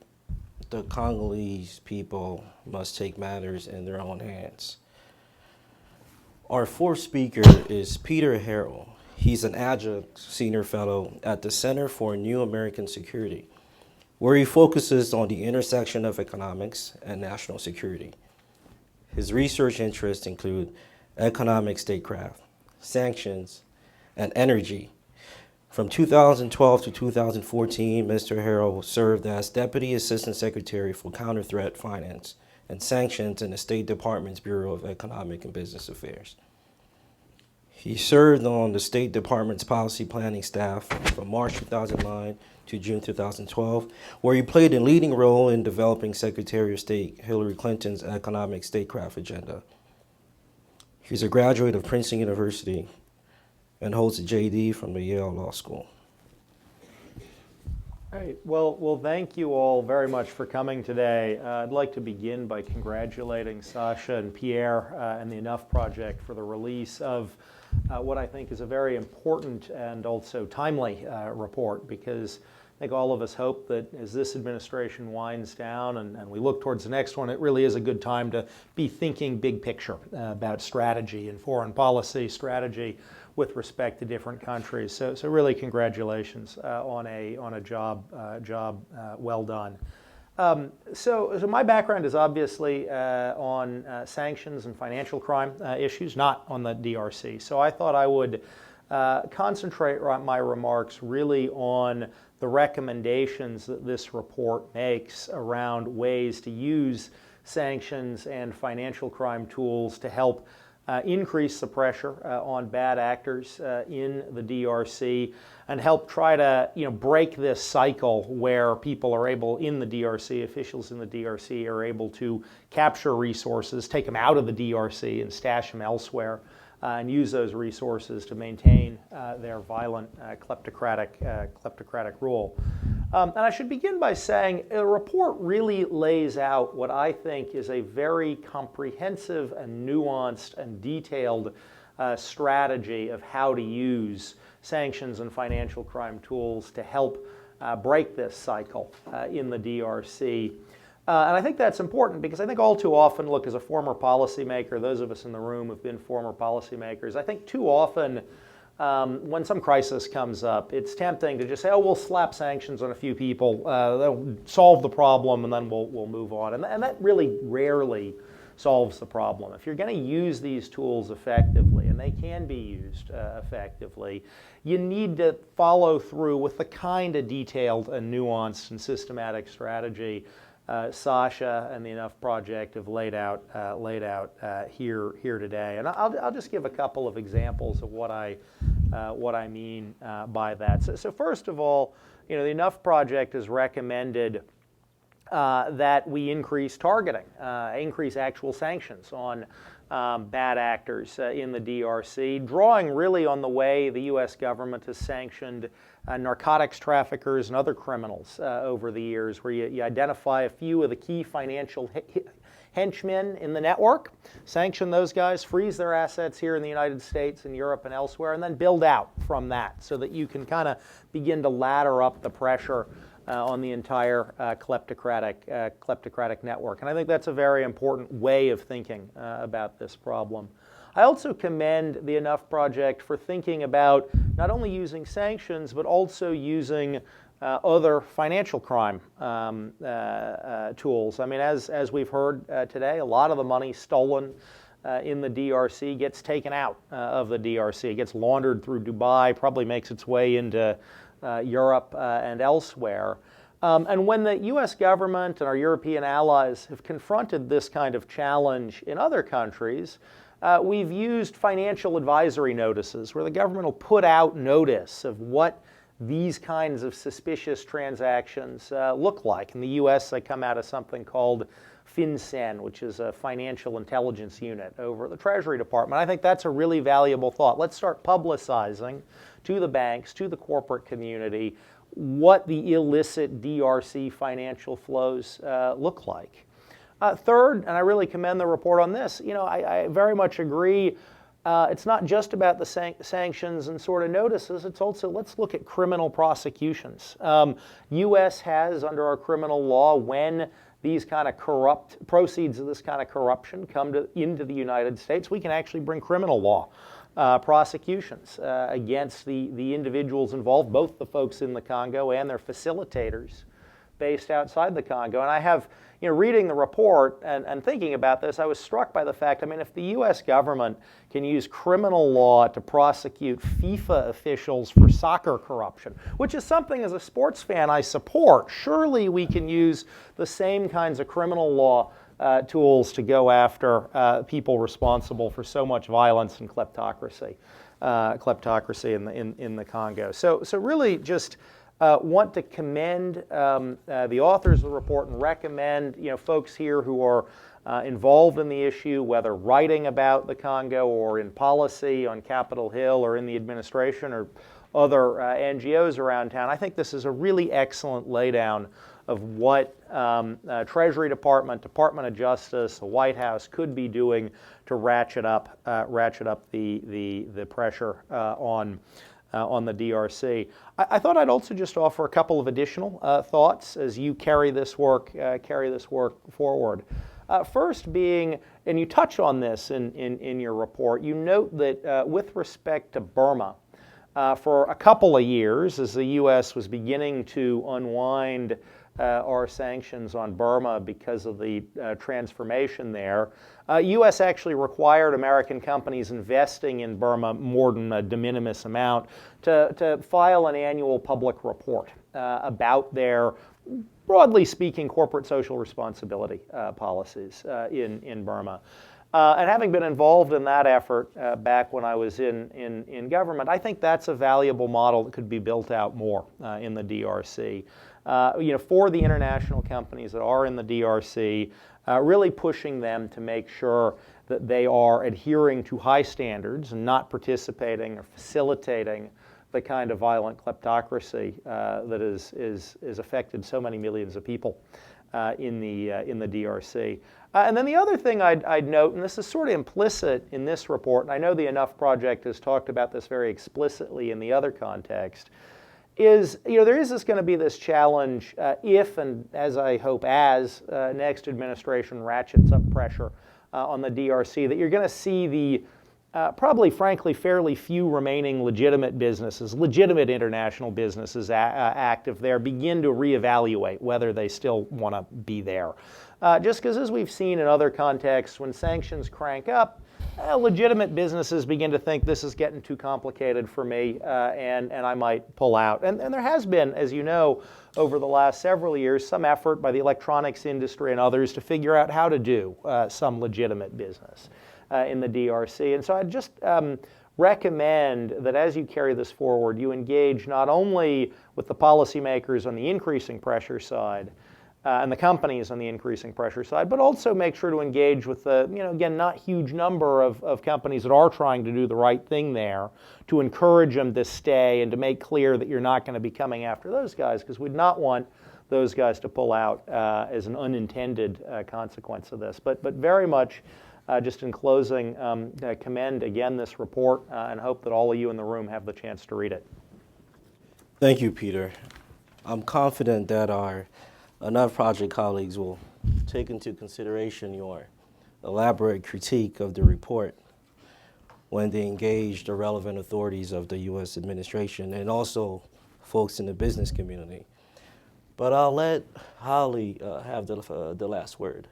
the Congolese people must take matters in their own hands. Our fourth speaker is Peter Harrell. He's an adjunct senior fellow at the Center for New American Security, where he focuses on the intersection of economics and national security. His research interests include economic statecraft, sanctions, and energy. From 2012 to 2014, Mr. Harrell served as Deputy Assistant Secretary for Counter-Threat Finance and Sanctions in the State Department's Bureau of Economic and Business Affairs. He served on the State Department's policy planning staff from March 2009 to June 2012, where he played a leading role in developing Secretary of State Hillary Clinton's economic statecraft agenda. He's a graduate of Princeton University and holds a JD from the Yale Law School. All right. Well, thank you all very much for coming today. I'd like to begin by congratulating Sasha and Pierre and the Enough Project for the release of what I think is a very important and also timely report, because I think all of us hope that as this administration winds down and we look towards the next one, it really is a good time to be thinking big picture about strategy and foreign policy strategy with respect to different countries. So really congratulations on a job well done. So my background is obviously on sanctions and financial crime issues, not on the DRC. So I thought I would concentrate my remarks really on the recommendations that this report makes around ways to use sanctions and financial crime tools to help increase the pressure on bad actors in the DRC and help try to break this cycle where people are able in the DRC, officials in the DRC are able to capture resources, take them out of the DRC and stash them elsewhere, and use those resources to maintain their violent kleptocratic rule. And I should begin by saying the report really lays out what I think is a very comprehensive and nuanced and detailed strategy of how to use sanctions and financial crime tools to help break this cycle in the DRC. And I think that's important because I think all too often, look, as a former policymaker, those of us in the room have been former policymakers, I think too often when some crisis comes up, it's tempting to just say, oh, we'll slap sanctions on a few people, that'll solve the problem, and then we'll move on. And that really rarely solves the problem. If you're going to use these tools effectively, and they can be used effectively, you need to follow through with the kind of detailed and nuanced and systematic strategy Sasha and the Enough Project have laid out here today. And I'll just give a couple of examples of what I mean by that. So first of all, the Enough Project has recommended that we increase targeting, increase actual sanctions on bad actors in the DRC, drawing really on the way the U.S. government has sanctioned narcotics traffickers and other criminals over the years, where you identify a few of the key financial henchmen in the network, sanction those guys, freeze their assets here in the United States and Europe and elsewhere, and then build out from that so that you can kind of begin to ladder up the pressure on the entire kleptocratic network. And I think that's a very important way of thinking about this problem. I also commend the Enough Project for thinking about not only using sanctions, but also using other financial crime tools. I mean, as we've heard today, a lot of the money stolen in the DRC gets taken out of the DRC. It gets laundered through Dubai, probably makes its way into Europe and elsewhere. And when the U.S. government and our European allies have confronted this kind of challenge in other countries, we've used financial advisory notices where the government will put out notice of what these kinds of suspicious transactions look like. In the U.S., they come out of something called FinCEN, which is a financial intelligence unit over at the Treasury Department. I think that's a really valuable thought. Let's start publicizing to the banks, to the corporate community, what the illicit DRC financial flows look like. Third, and I really commend the report on this, I very much agree, it's not just about the sanctions and sort of notices, it's also, let's look at criminal prosecutions. U.S. has, under our criminal law, when these kind of proceeds of this kind of corruption come into the United States, we can actually bring criminal law prosecutions against the individuals involved, both the folks in the Congo and their facilitators based outside the Congo. And I have, reading the report and thinking about this, I was struck by the fact, if the U.S. government can use criminal law to prosecute FIFA officials for soccer corruption, which is something as a sports fan I support, surely we can use the same kinds of criminal law tools to go after people responsible for so much violence and kleptocracy in the Congo. So really just want to commend the authors of the report and recommend folks here who are involved in the issue, whether writing about the Congo or in policy on Capitol Hill or in the administration or other NGOs around town. I think this is a really excellent laydown of what Treasury Department, Department of Justice, the White House could be doing to ratchet up the pressure on the DRC. I thought I'd also just offer a couple of additional thoughts as you carry this work forward. First being, and you touch on this in your report, you note that with respect to Burma, for a couple of years, as the U.S. was beginning to unwind our sanctions on Burma because of the transformation there, U.S. actually required American companies investing in Burma more than a de minimis amount to file an annual public report about their, broadly speaking, corporate social responsibility policies in Burma. And having been involved in that effort back when I was in government, I think that's a valuable model that could be built out more in the DRC. For the international companies that are in the DRC, really pushing them to make sure that they are adhering to high standards and not participating or facilitating the kind of violent kleptocracy that is affected so many millions of people in the DRC. And then the other thing I'd note, and this is sort of implicit in this report, and I know the Enough Project has talked about this very explicitly in the other context, is, there is going to be this challenge if, and as I hope as, next administration ratchets up pressure on the DRC, that you're going to see the probably, frankly, fairly few remaining legitimate businesses, legitimate international businesses active there, begin to reevaluate whether they still want to be there. Just because, as we've seen in other contexts, when sanctions crank up, legitimate businesses begin to think this is getting too complicated for me, and I might pull out. And there has been, as you know, over the last several years, some effort by the electronics industry and others to figure out how to do some legitimate business in the DRC. And so I just recommend that as you carry this forward, you engage not only with the policymakers on the increasing pressure side, and the companies on the increasing pressure side, but also make sure to engage with the, again, not huge number of companies that are trying to do the right thing there, to encourage them to stay and to make clear that you're not going to be coming after those guys, because we'd not want those guys to pull out as an unintended consequence of this. But very much, just in closing, commend again this report and hope that all of you in the room have the chance to read it. Thank you, Peter. I'm confident that our Enough Project colleagues will take into consideration your elaborate critique of the report when they engage the relevant authorities of the U.S. administration and also folks in the business community. But I'll let Holly have the last word.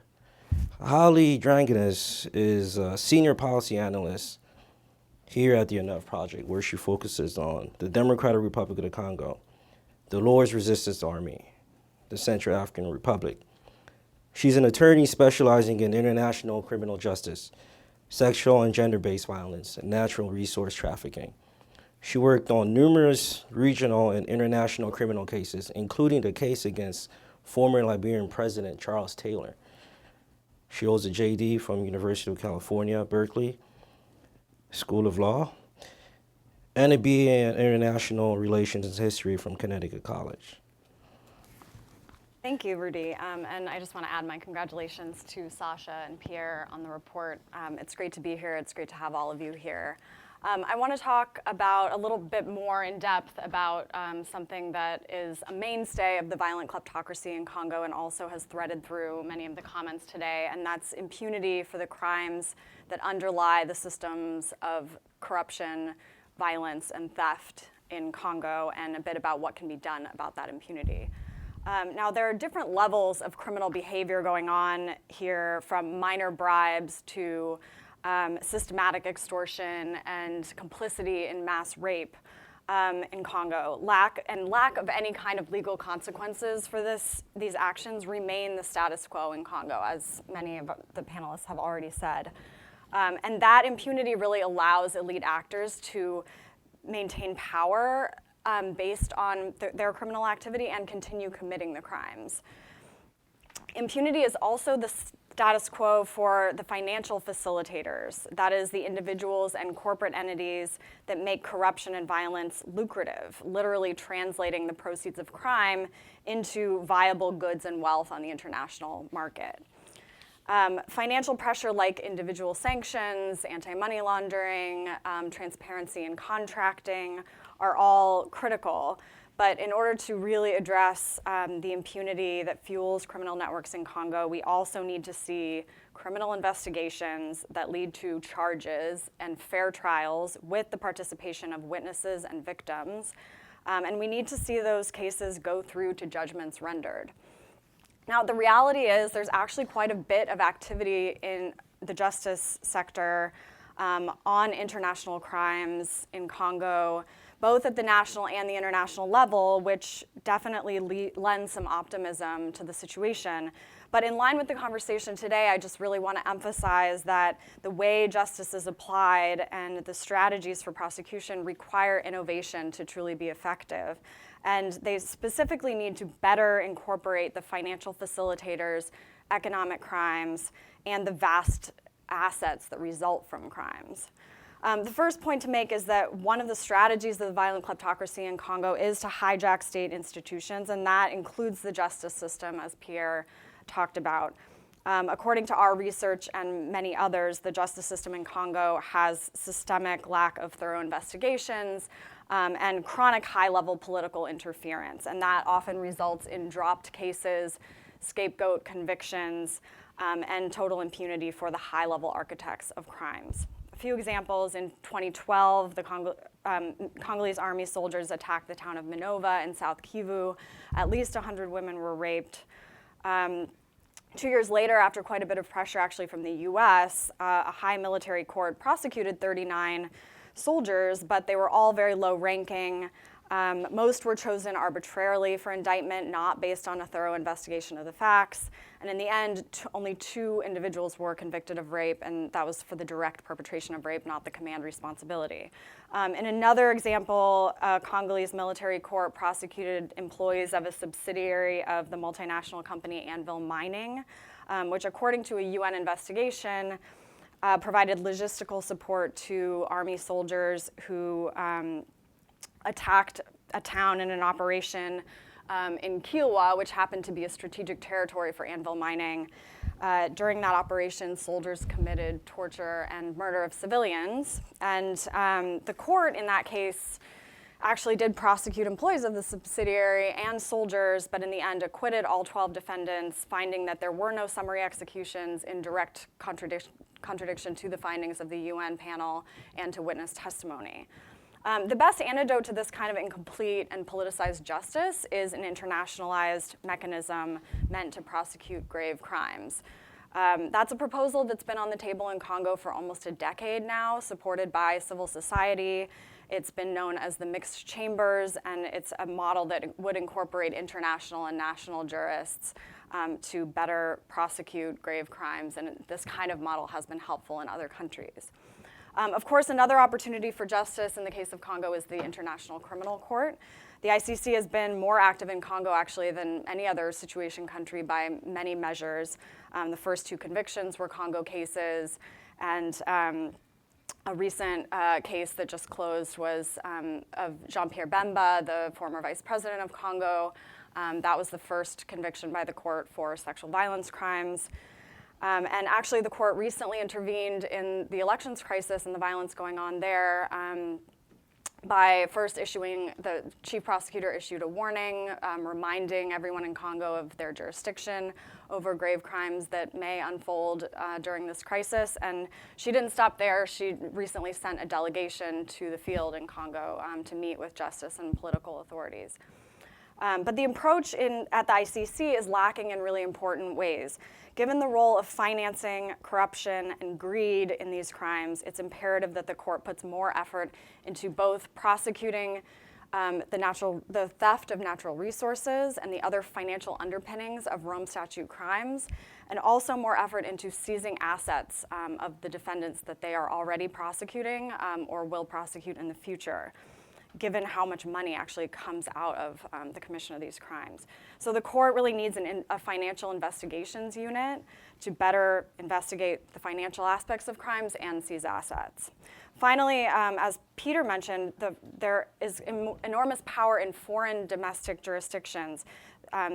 Holly Dranganis is a senior policy analyst here at the Enough Project, where she focuses on the Democratic Republic of the Congo, the Lord's Resistance Army, the Central African Republic. She's an attorney specializing in international criminal justice, sexual and gender-based violence, and natural resource trafficking. She worked on numerous regional and international criminal cases, including the case against former Liberian President Charles Taylor. She holds a JD from University of California, Berkeley School of Law, and a BA in International Relations and History from Connecticut College. Thank you, Rudy. And I just want to add my congratulations to Sasha and Pierre on the report. It's great to be here. It's great to have all of you here. I want to talk about a little bit more in depth about something that is a mainstay of the violent kleptocracy in Congo and also has threaded through many of the comments today, and that's impunity for the crimes that underlie the systems of corruption, violence, and theft in Congo, and a bit about what can be done about that impunity. Now, there are different levels of criminal behavior going on here, from minor bribes to systematic extortion and complicity in mass rape in Congo. Lack of any kind of legal consequences for these actions remain the status quo in Congo, as many of the panelists have already said. And that impunity really allows elite actors to maintain power based on their criminal activity and continue committing the crimes. Impunity is also the status quo for the financial facilitators, that is, the individuals and corporate entities that make corruption and violence lucrative, literally translating the proceeds of crime into viable goods and wealth on the international market. Financial pressure like individual sanctions, anti-money laundering, transparency in contracting are all critical. But in order to really address the impunity that fuels criminal networks in Congo, we also need to see criminal investigations that lead to charges and fair trials with the participation of witnesses and victims. And we need to see those cases go through to judgments rendered. Now, the reality is there's actually quite a bit of activity in the justice sector on international crimes in Congo, both at the national and the international level, which definitely lends some optimism to the situation. But in line with the conversation today, I just really want to emphasize that the way justice is applied and the strategies for prosecution require innovation to truly be effective. And they specifically need to better incorporate the financial facilitators, economic crimes, and the vast assets that result from crimes. The first point to make is that one of the strategies of the violent kleptocracy in Congo is to hijack state institutions, and that includes the justice system, as Pierre talked about. According to our research and many others, the justice system in Congo has systemic lack of thorough investigations and chronic high-level political interference, and that often results in dropped cases, scapegoat convictions, and total impunity for the high-level architects of crimes. A few examples: in 2012, the Congolese army soldiers attacked the town of Minova in South Kivu. At least 100 women were raped. 2 years later, after quite a bit of pressure actually from the US, a high military court prosecuted 39 soldiers, but they were all very low ranking. Most were chosen arbitrarily for indictment, not based on a thorough investigation of the facts. And in the end, only 2 individuals were convicted of rape, and that was for the direct perpetration of rape, not the command responsibility. In another example, a Congolese military court prosecuted employees of a subsidiary of the multinational company Anvil Mining, which, according to a UN investigation, provided logistical support to army soldiers who attacked a town in an operation in Kilwa, which happened to be a strategic territory for Anvil Mining. During that operation, soldiers committed torture and murder of civilians. And the court in that case actually did prosecute employees of the subsidiary and soldiers, but in the end acquitted all 12 defendants, finding that there were no summary executions, in direct contradiction to the findings of the UN panel and to witness testimony. The best antidote to this kind of incomplete and politicized justice is an internationalized mechanism meant to prosecute grave crimes. That's a proposal that's been on the table in Congo for almost a decade now, supported by civil society. It's been known as the mixed chambers, and it's a model that would incorporate international and national jurists to better prosecute grave crimes, and this kind of model has been helpful in other countries. Of course, another opportunity for justice in the case of Congo is the International Criminal Court. The ICC has been more active in Congo, actually, than any other situation country by many measures. The first 2 convictions were Congo cases, and a recent case that just closed was of Jean-Pierre Bemba, the former vice president of Congo. That was the first conviction by the court for sexual violence crimes. And actually, the court recently intervened in the elections crisis and the violence going on there by first the chief prosecutor issued a warning, reminding everyone in Congo of their jurisdiction over grave crimes that may unfold during this crisis. And she didn't stop there. She recently sent a delegation to the field in Congo to meet with justice and political authorities. But the approach at the ICC is lacking in really important ways. Given the role of financing, corruption, and greed in these crimes, it's imperative that the court puts more effort into both prosecuting the theft of natural resources and the other financial underpinnings of Rome Statute crimes, and also more effort into seizing assets of the defendants that they are already prosecuting or will prosecute in the future, given how much money actually comes out of the commission of these crimes. So the court really needs a financial investigations unit to better investigate the financial aspects of crimes and seize assets. Finally, as Peter mentioned, there is enormous power in foreign domestic jurisdictions.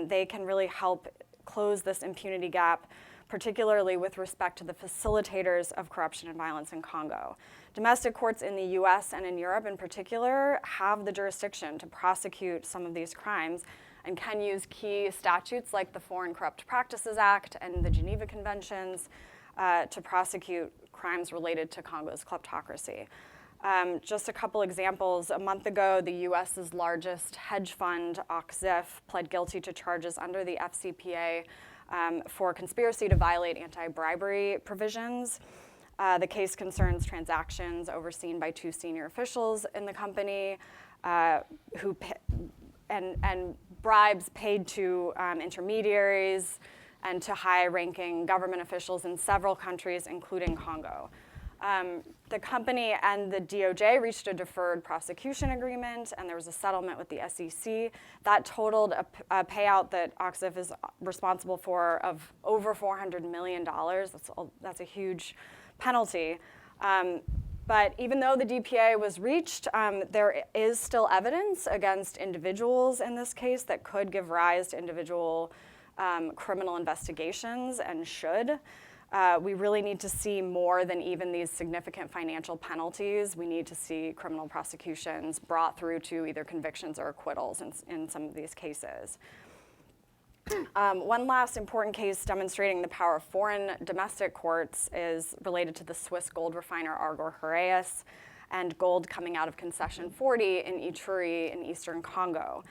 They can really help close this impunity gap, particularly with respect to the facilitators of corruption and violence in Congo. Domestic courts in the US and in Europe in particular have the jurisdiction to prosecute some of these crimes and can use key statutes like the Foreign Corrupt Practices Act and the Geneva Conventions to prosecute crimes related to Congo's kleptocracy. Just a couple examples. A month ago, the US's largest hedge fund, OXIF, pled guilty to charges under the FCPA for conspiracy to violate anti-bribery provisions. The case concerns transactions overseen by 2 senior officials in the company and bribes paid to intermediaries and to high-ranking government officials in several countries, including Congo. The company and the DOJ reached a deferred prosecution agreement, and there was a settlement with the SEC. That totaled a payout that OXIF is responsible for of over $400 million. That's a huge penalty. But even though the DPA was reached, there is still evidence against individuals in this case that could give rise to individual criminal investigations and should. We really need to see more than even these significant financial penalties. We need to see criminal prosecutions brought through to either convictions or acquittals in some of these cases. One last important case demonstrating the power of foreign domestic courts is related to the Swiss gold refiner Argor Heraeus and gold coming out of concession 40 in Ituri in eastern Congo.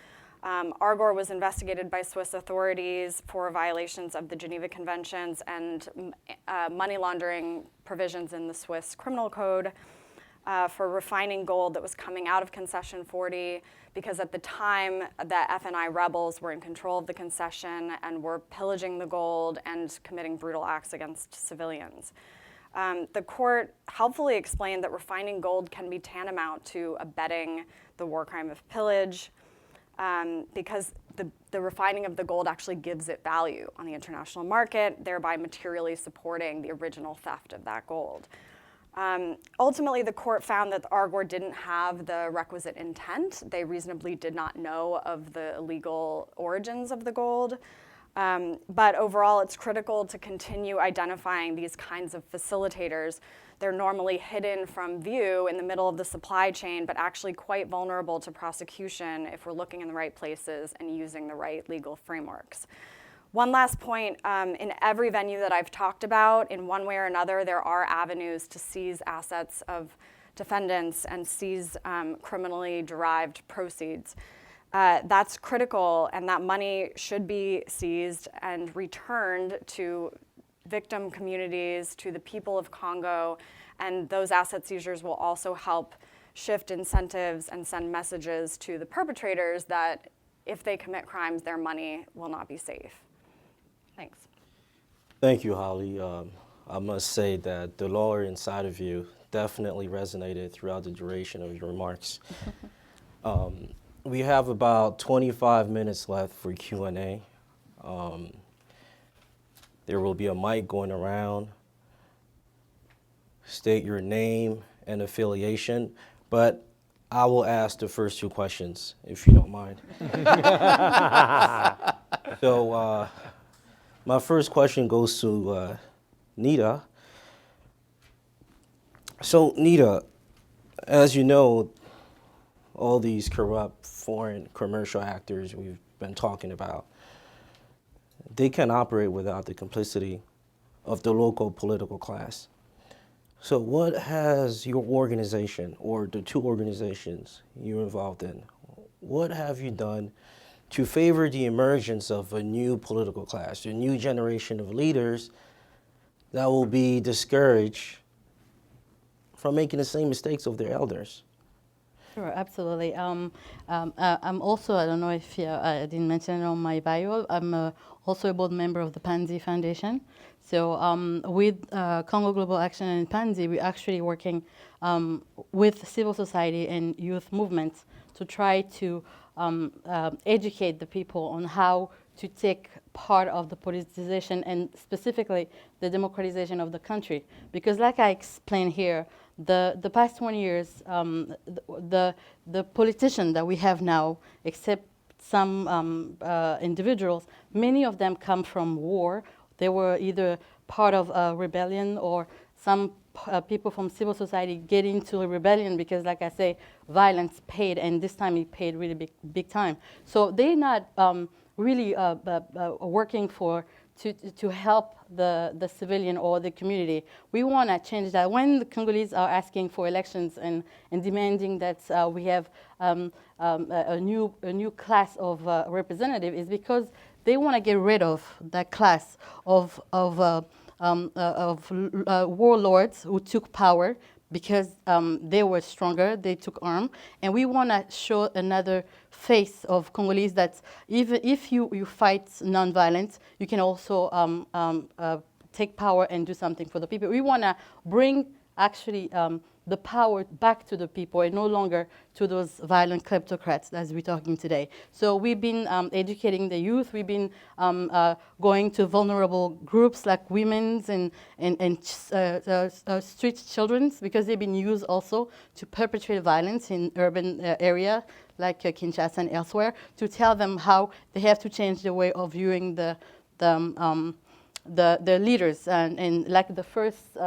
Argor was investigated by Swiss authorities for violations of the Geneva Conventions and money laundering provisions in the Swiss criminal code for refining gold that was coming out of concession 40, because at the time the FNI rebels were in control of the concession and were pillaging the gold and committing brutal acts against civilians. The court helpfully explained that refining gold can be tantamount to abetting the war crime of pillage, because the refining of the gold actually gives it value on the international market, thereby materially supporting the original theft of that gold. Ultimately, the court found that Argor didn't have the requisite intent. They reasonably did not know of the illegal origins of the gold. But overall, it's critical to continue identifying these kinds of facilitators. They're normally hidden from view in the middle of the supply chain, but actually quite vulnerable to prosecution if we're looking in the right places and using the right legal frameworks. One last point, in every venue that I've talked about, in one way or another, there are avenues to seize assets of defendants and seize criminally derived proceeds. That's critical, and that money should be seized and returned to victim communities, to the people of Congo, and those asset seizures will also help shift incentives and send messages to the perpetrators that if they commit crimes, their money will not be safe. Thanks. Thank you, Holly. I must say that the lawyer inside of you definitely resonated throughout the duration of your remarks. We have about 25 minutes left for Q&A. There will be a mic going around. State your name and affiliation, but I will ask the first two questions, if you don't mind. So, my first question goes to Nita. So, Nita, as you know, all these corrupt foreign commercial actors we've been talking about, they can operate without the complicity of the local political class. So what has your organization, or the two organizations you're involved in, what have you done to favor the emergence of a new political class, a new generation of leaders that will be discouraged from making the same mistakes of their elders? Sure, absolutely. I'm also, I don't know if I didn't mention it on my bio, I'm also a board member of the Pansy Foundation. So with Congo Global Action and Pansy, we're actually working with civil society and youth movements to try to educate the people on how to take part of the politicization and specifically the democratization of the country. Because like I explained here, the past 20 years, the politicians that we have now, except some individuals, many of them come from war. They were either part of a rebellion or some people from civil society get into a rebellion because, like I say, violence paid, and this time it paid really big time. So they're not really working to help the civilian or the community. We want to change that. When the Congolese are asking for elections and demanding that we have a new class of representative, is because they want to get rid of that class of warlords who took power because they were stronger, they took arm, and we want to show another face of Congolese that even if you fight nonviolence, you can also take power and do something for the people. We want to bring actually the power back to the people and no longer to those violent kleptocrats as we're talking today. So we've been educating the youth. We've been going to vulnerable groups like women's and street children's, because they've been used also to perpetrate violence in urban area like Kinshasa and elsewhere, to tell them how they have to change the way of viewing the leaders. And like the first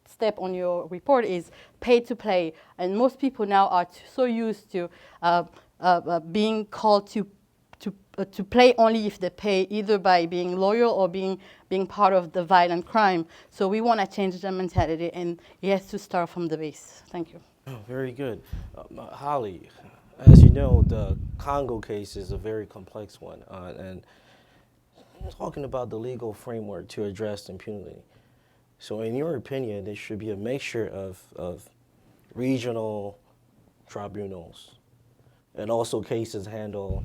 step on your report is pay to play. And most people now are so used to being called to play only if they pay, either by being loyal or being part of the violent crime. So we want to change the mentality, and it has to start from the base. Thank you. Oh, very good. Holly, as you know, the Congo case is a very complex one, and talking about the legal framework to address impunity. So in your opinion, there should be a mixture of regional tribunals and also cases handled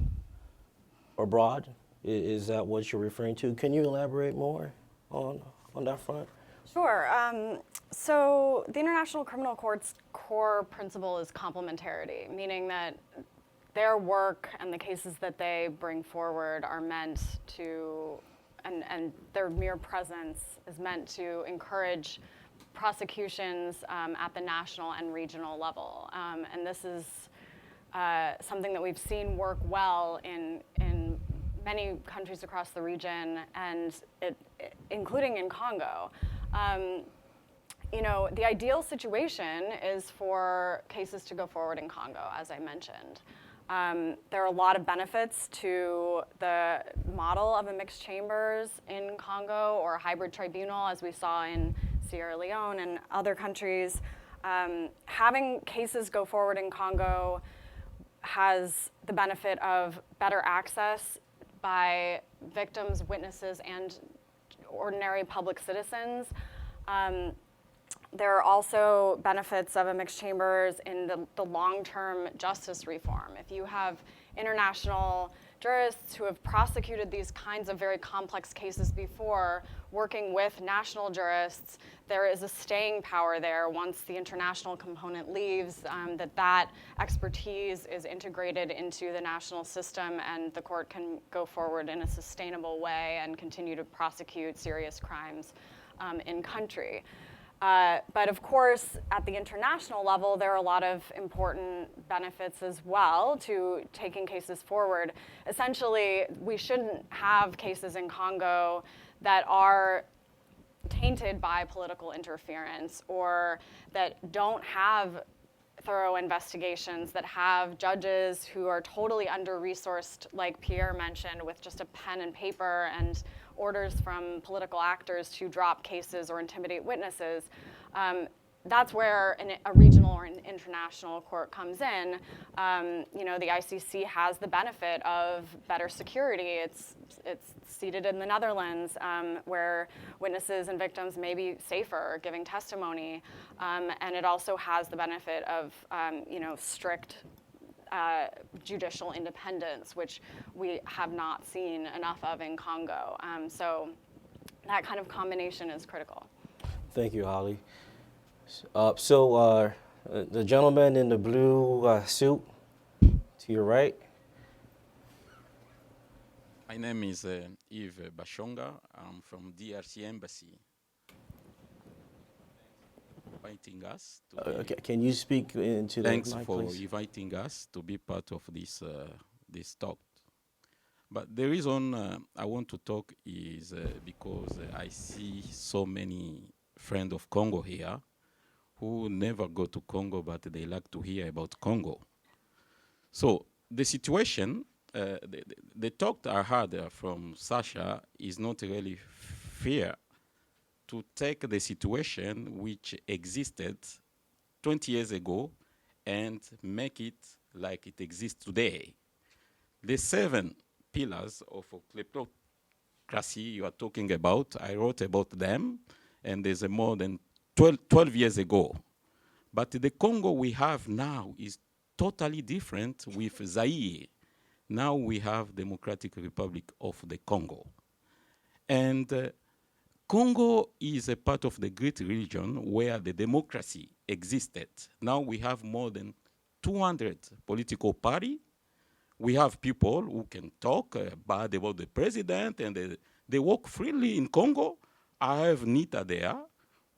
abroad. Is that what you're referring to? Can you elaborate more on that front? Sure. So the International Criminal Court's core principle is complementarity, meaning that their work and the cases that they bring forward are meant to, and their mere presence is meant to encourage prosecutions at the national and regional level. And this is something that we've seen work well in many countries across the region, and including in Congo. You know, the ideal situation is for cases to go forward in Congo, as I mentioned. There are a lot of benefits to the model of a mixed chambers in Congo, or a hybrid tribunal, as we saw in Sierra Leone and other countries. Having cases go forward in Congo has the benefit of better access by victims, witnesses, and ordinary public citizens. There are also benefits of a mixed chambers in the long-term justice reform. If you have international jurists who have prosecuted these kinds of very complex cases before, working with national jurists, there is a staying power there once the international component leaves, that expertise is integrated into the national system, and the court can go forward in a sustainable way and continue to prosecute serious crimes in country. But of course, at the international level, there are a lot of important benefits as well to taking cases forward. Essentially, we shouldn't have cases in Congo that are tainted by political interference, or that don't have thorough investigations, that have judges who are totally under-resourced, like Pierre mentioned, with just a pen and paper and orders from political actors to drop cases or intimidate witnesses. That's where a regional or an international court comes in. You know, the ICC has the benefit of better security. It's seated in the Netherlands, where witnesses and victims may be safer giving testimony. And it also has the benefit of you know, strict judicial independence, which we have not seen enough of in Congo. So that kind of combination is critical. Thank you, Holly. So the gentleman in the blue suit to your right. My name is Yves Bashonga. I'm from DRC Embassy. Inviting us to Can you speak into the thanks mic, for please? inviting us to be part of this talk. But the reason I want to talk is because I see so many friends of Congo here who never go to Congo, but they like to hear about Congo. So the situation, the talk I heard from Sasha is not really fair to take the situation which existed 20 years ago and make it like it exists today. The 7 pillars of kleptocracy you are talking about, I wrote about them, and there's more than 12 years ago. But the Congo we have now is totally different with Zaire. Now we have Democratic Republic of the Congo. And Congo is a part of the great region where the democracy existed. Now we have more than 200 political parties. We have people who can talk bad about the president, and they walk freely in Congo. I have Nita there,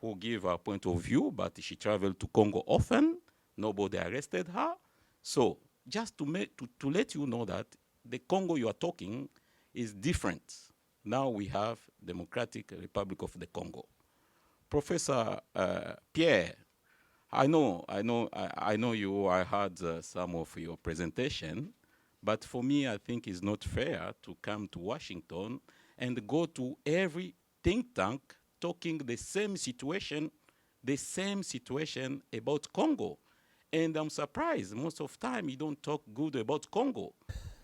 who give her point of view, but she traveled to Congo often. Nobody arrested her. So just to let you know that the Congo you are talking is different. Now we have Democratic Republic of the Congo. Professor Pierre, I know you. I heard some of your presentation, but for me, I think it's not fair to come to Washington and go to every think tank talking the same situation about Congo. And I'm surprised most of the time you don't talk good about Congo.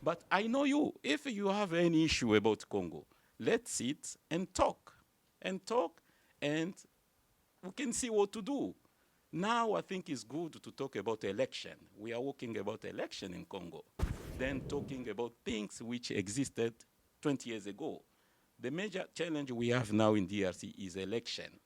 But I know you. If you have any issue about Congo, let's sit and talk, and we can see what to do. Now I think it's good to talk about election. We are talking about election in Congo, then talking about things which existed 20 years ago. The major challenge we have now in DRC is election.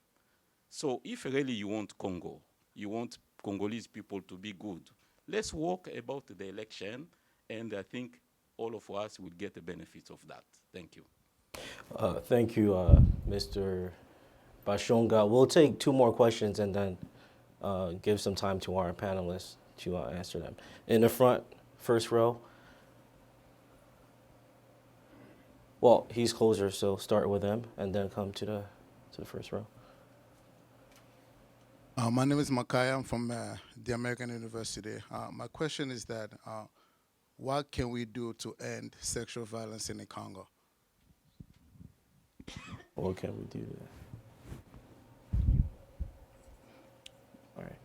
So if really you want Congo, you want Congolese people to be good, let's talk about the election, and I think all of us will get the benefits of that. Thank you. Thank you, Mr. Bashonga. We'll take 2 more questions and then give some time to our panelists to answer them. In the front, first row. Well, he's closer, so start with him and then come to the first row. My name is Makaya. I'm from the American University. My question is that what can we do to end sexual violence in the Congo? What can we do that? All right.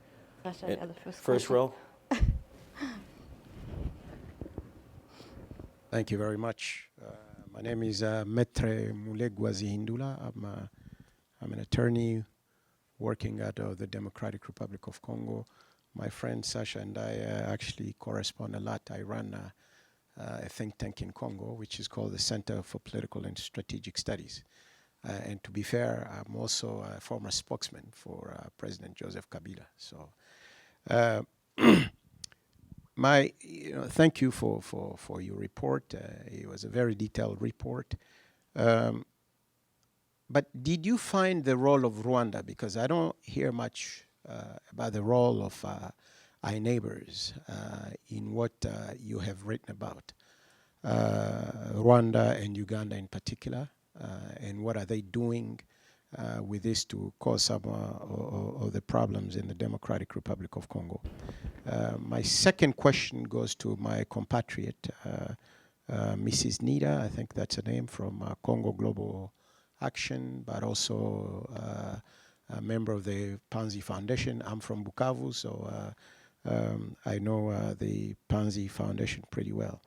Sasha, you have the First question. row. Thank you very much. My name is Metre Mulegwazi Hindula. I'm an attorney working at the Democratic Republic of Congo. My friend Sasha and I actually correspond a lot. I run a think tank in Congo, which is called the Center for Political and Strategic Studies. And to be fair, I'm also a former spokesman for President Joseph Kabila. So, thank you for your report. It was a very detailed report. But did you find the role of Rwanda? Because I don't hear much about the role of our neighbors in what you have written about. Rwanda and Uganda in particular, and what are they doing with this to cause some of the problems in the Democratic Republic of Congo. My second question goes to my compatriot, Mrs. Nida, I think that's her name, from Congo Global Action, but also a member of the Panzi Foundation. I'm from Bukavu, so I know the Panzi Foundation pretty well.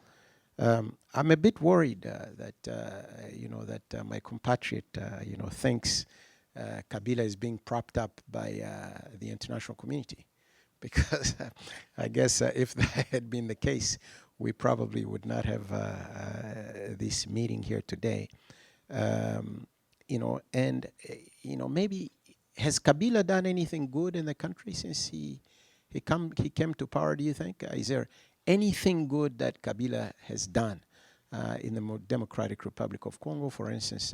I'm a bit worried that my compatriot, thinks Kabila is being propped up by the international community, because I guess if that had been the case, we probably would not have this meeting here today. Maybe has Kabila done anything good in the country since he came to power? Do you think is there anything good that Kabila has done in the Democratic Republic of Congo? For instance,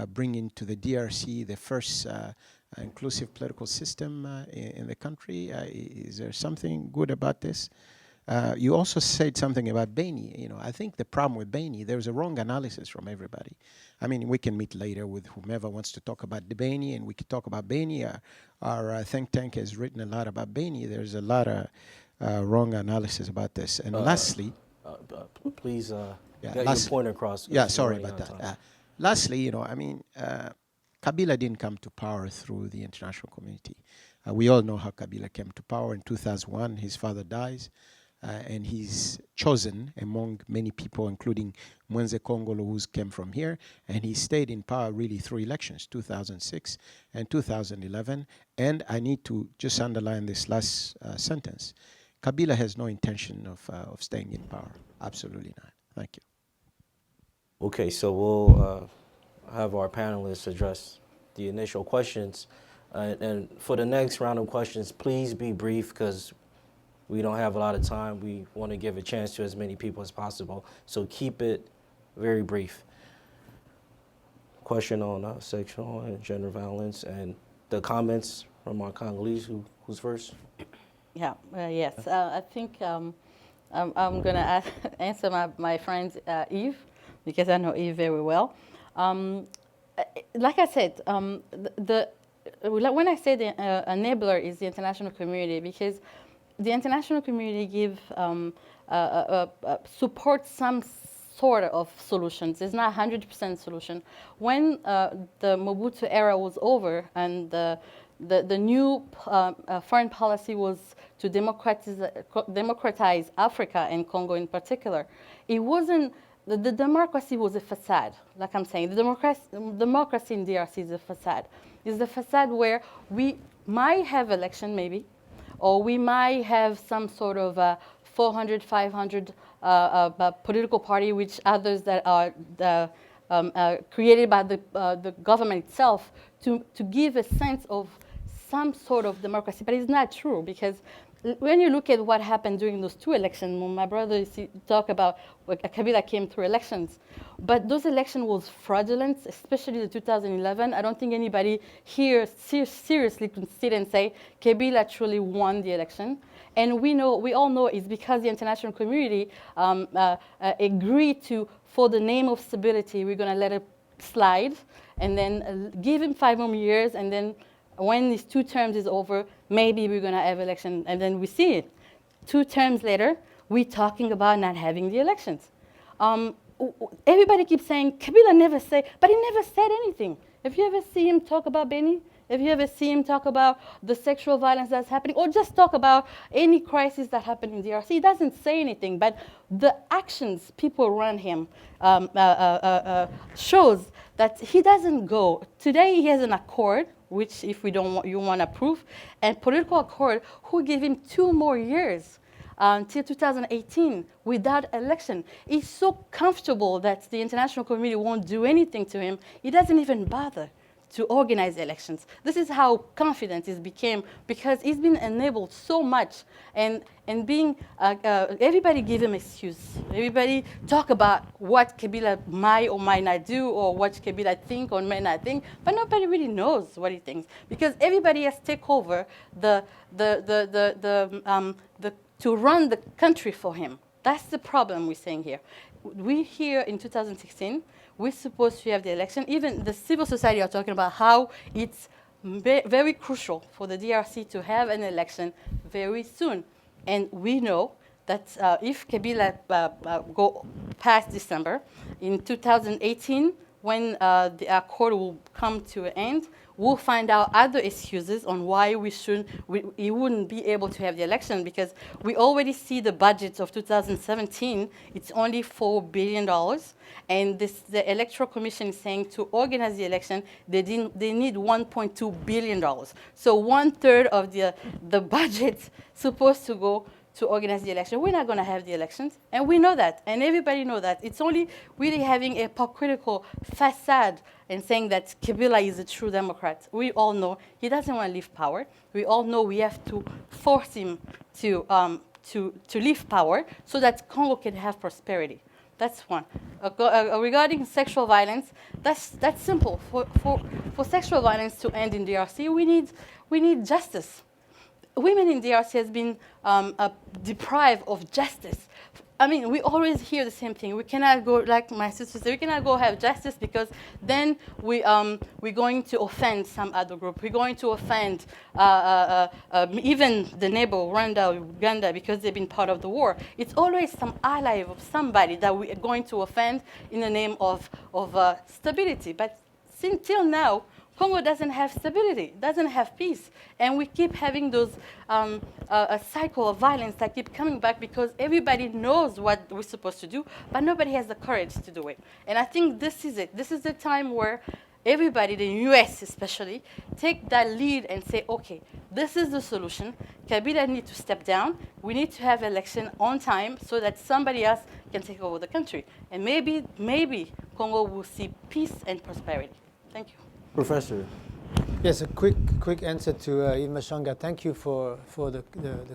bringing to the DRC the first inclusive political system in the country. Is there something good about this? You also said something about Beni. I think the problem with Beni, there's a wrong analysis from everybody. I mean, we can meet later with whomever wants to talk about the Beni, and we can talk about Beni. Our think tank has written a lot about Beni. There's a lot of wrong analysis about this. And lastly, please get your lastly, point across. Yeah, sorry about that. Lastly, Kabila didn't come to power through the international community. We all know how Kabila came to power. In 2001, his father dies. And he's chosen among many people, including Mwenze Kongolo, who came from here. And he stayed in power really through elections, 2006 and 2011. And I need to just underline this last sentence. Kabila has no intention of staying in power. Absolutely not. Thank you. Okay, so we'll have our panelists address the initial questions. And for the next round of questions, please be brief because we don't have a lot of time. We want to give a chance to as many people as possible. So keep it very brief. Question on sexual and gender violence and the comments from our Congolese. Who's first? Yeah, yes. I think I'm going to answer my friend Eve, because I know Eve very well. Like I said, when I say the enabler is the international community, because the international community supports some sort of solutions. It's not 100% solution. When the Mobutu era was over and the new foreign policy was to democratize Africa and Congo in particular, it wasn't, the democracy was a facade, like I'm saying. The democracy in DRC is a facade. It's the facade where we might have election maybe, or we might have some sort of 400, 500 political party, which others that are created by the government itself to give a sense of some sort of democracy. But it's not true, because when you look at what happened during those two elections, when my brother talk about Kabila came through elections, but those elections was fraudulent, especially the 2011. I don't think anybody here seriously could sit and say Kabila truly won the election. And we all know it's because the international community agreed to, for the name of stability, we're going to let it slide, and then give him 5 more years, and then when his 2 terms is over, maybe we're going to have election. And then we see it. 2 terms later, we're talking about not having the elections. Everybody keeps saying, Kabila never said, but he never said anything. If you ever see him talk about Beni, if you ever see him talk about the sexual violence that's happening, or just talk about any crisis that happened in DRC, he doesn't say anything, but the actions people around him shows that he doesn't go. Today he has an accord, which if you want to approve, and political accord who give him 2 more years until 2018 without election. He's so comfortable that the international community won't do anything to him, he doesn't even bother to organize elections. This is how confident he became, because he's been enabled so much, and being everybody give him excuse. Everybody talk about what Kabila might or might not do, or what Kabila think or may not think, but nobody really knows what he thinks, because everybody has taken over to run the country for him. That's the problem we're saying here. We here in 2016, we're supposed to have the election. Even the civil society are talking about how it's very crucial for the DRC to have an election very soon. And we know that if Kabila go past December, in 2018, when the accord will come to an end, we'll find out other excuses on why he wouldn't be able to have the election, because we already see the budget of 2017, it's only $4 billion. And the Electoral Commission is saying to organize the election, they need $1.2 billion. So 1/3 of the budget supposed to go to organize the election. We're not going to have the elections, and we know that, and everybody knows that. It's only really having a hypocritical facade and saying that Kabila is a true Democrat. We all know he doesn't want to leave power. We all know we have to force him to leave power so that Congo can have prosperity. That's one. Regarding sexual violence, that's simple. For sexual violence to end in DRC, we need justice. Women in DRC has been deprived of justice. I mean, we always hear the same thing. We cannot go, like my sister said, we cannot go have justice because then we're going to offend some other group. We're going to offend even the neighbor, Rwanda, Uganda, because they've been part of the war. It's always some ally of somebody that we are going to offend in the name of stability. But till now, Congo doesn't have stability, doesn't have peace. And we keep having those a cycle of violence that keep coming back because everybody knows what we're supposed to do, but nobody has the courage to do it. And I think this is it. This is the time where everybody, the US especially, take that lead and say, okay, this is the solution. Kabila needs to step down. We need to have election on time so that somebody else can take over the country. And maybe Congo will see peace and prosperity. Thank you. Professor, Yes, a quick answer to Yves Mashanga. Thank you for the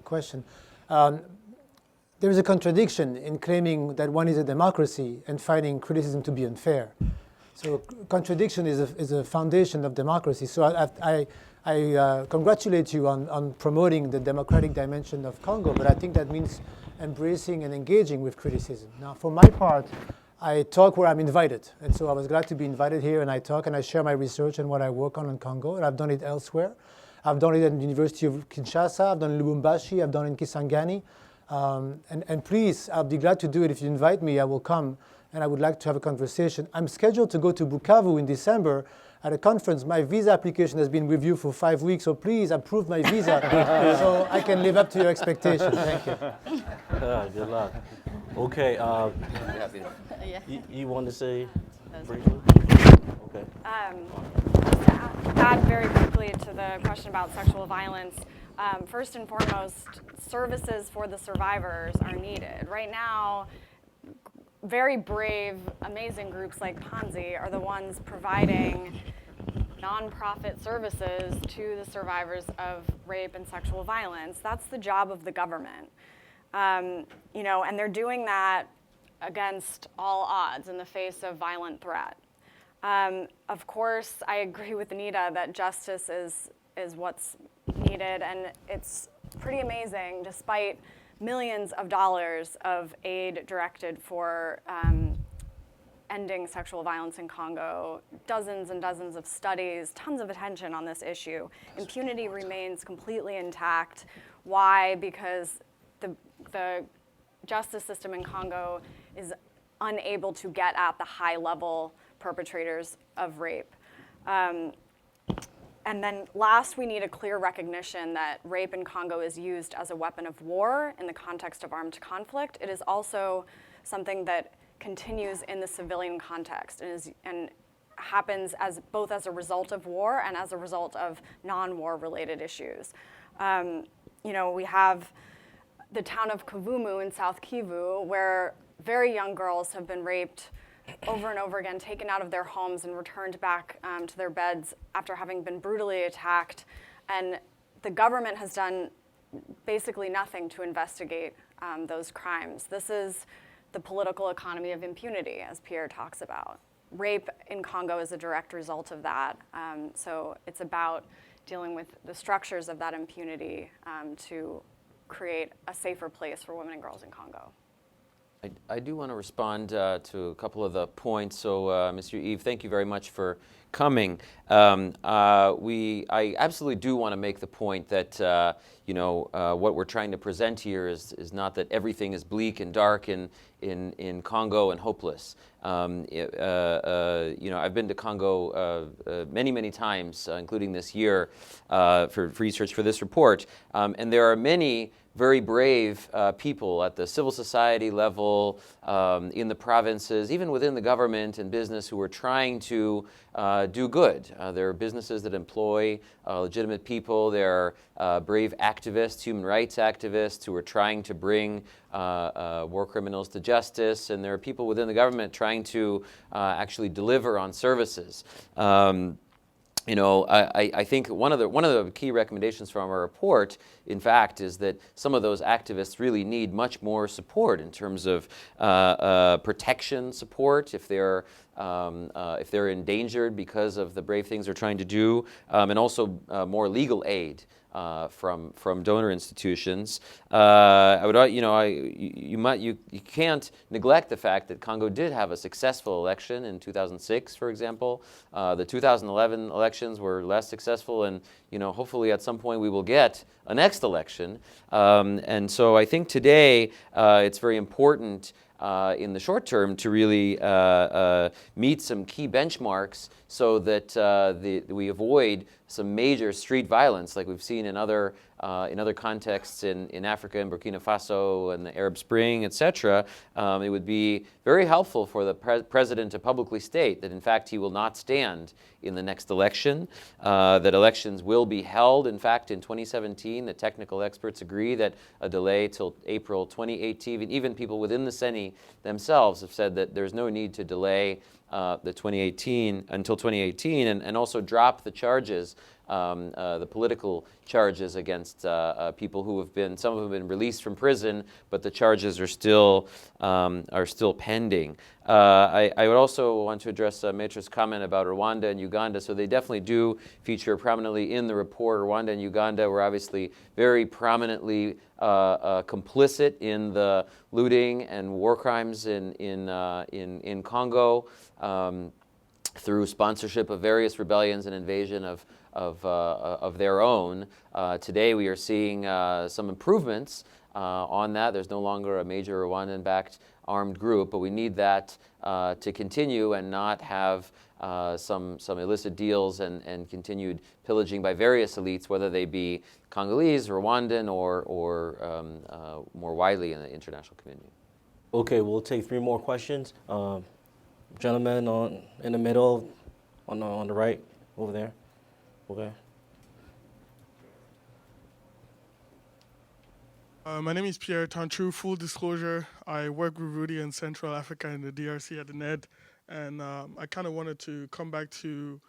question. There is a contradiction in claiming that one is a democracy and finding criticism to be unfair. So contradiction is a foundation of democracy. So I congratulate you on promoting the democratic dimension of Congo, but I think that means embracing and engaging with criticism. Now, for my part, I talk where I'm invited. And so I was glad to be invited here, and I talk and I share my research and what I work on in Congo, and I've done it elsewhere. I've done it at the University of Kinshasa, I've done it in Lubumbashi, I've done it in Kisangani. And please, I'll be glad to do it. If you invite me, I will come, and I would like to have a conversation. I'm scheduled to go to Bukavu in December at a conference. My visa application has been reviewed for 5 weeks, so please approve my visa so I can live up to your expectations. Thank you. Good luck. Okay, Yeah. you want to say briefly? Okay. Just to add very quickly to the question about sexual violence, first and foremost, services for the survivors are needed. Right now, very brave, amazing groups like Ponzi are the ones providing nonprofit services to the survivors of rape and sexual violence. That's the job of the government. And they're doing that against all odds in the face of violent threat. Of course, I agree with Anita that justice is what's needed, and it's pretty amazing, despite millions of dollars of aid directed for ending sexual violence in Congo, dozens and dozens of studies, tons of attention on this issue. Impunity remains completely intact. Why? Because the justice system in Congo is unable to get at the high-level perpetrators of rape. And then last, we need a clear recognition that rape in Congo is used as a weapon of war in the context of armed conflict. It is also something that continues in the civilian context and happens both as a result of war and as a result of non-war related issues. We have the town of Kavumu in South Kivu, where very young girls have been raped over and over again, taken out of their homes and returned back to their beds after having been brutally attacked. And the government has done basically nothing to investigate those crimes. This is the political economy of impunity, as Pierre talks about. Rape in Congo is a direct result of that. So it's about dealing with the structures of that impunity to create a safer place for women and girls in Congo. I do want to respond to a couple of the points. So, Mr. Yves, thank you very much for coming. I absolutely do want to make the point that what we're trying to present here is not that everything is bleak and dark in Congo and hopeless. I've been to Congo many times, including this year, for research for this report, and there are many very brave people at the civil society level, in the provinces, even within the government and business, who are trying to do good. There are businesses that employ legitimate people. There are brave activists, human rights activists, who are trying to bring war criminals to justice. And there are people within the government trying to actually deliver on services. I think one of the key recommendations from our report, in fact, is that some of those activists really need much more support in terms of protection support if they're endangered because of the brave things they're trying to do, and also more legal aid from donor institutions. You can't neglect the fact that Congo did have a successful election in 2006, for example. The 2011 elections were less successful, and hopefully at some point we will get a next election. And so I think today it's very important in the short term to really meet some key benchmarks so that we avoid some major street violence like we've seen in other contexts in Africa and Burkina Faso and the Arab Spring, etc. It would be very helpful for the president to publicly state that in fact he will not stand in the next election, that elections will be held in fact in 2017. The technical experts agree that a delay till April 2018, even people within the CENI themselves have said that there's no need to delay the 2018 until 2018, and also drop the charges, the political charges against people who have been, some of them have been released from prison, but the charges are still pending. I would also want to address Maitra's comment about Rwanda and Uganda. So they definitely do feature prominently in the report. Rwanda and Uganda were obviously very prominently complicit in the looting and war crimes in Congo, through sponsorship of various rebellions and invasion of their own. Today we are seeing some improvements on that. There's no longer a major Rwandan-backed armed group, but we need that to continue and not have some illicit deals and continued pillaging by various elites, whether they be Congolese, Rwandan, or more widely in the international community. Okay, we'll take 3 more questions. Gentleman in the middle, on the right, over there. Okay. My name is Pierre Tantrou. Full disclosure, I work with Rudy in Central Africa and the DRC at the NED, and I kind of wanted to come back to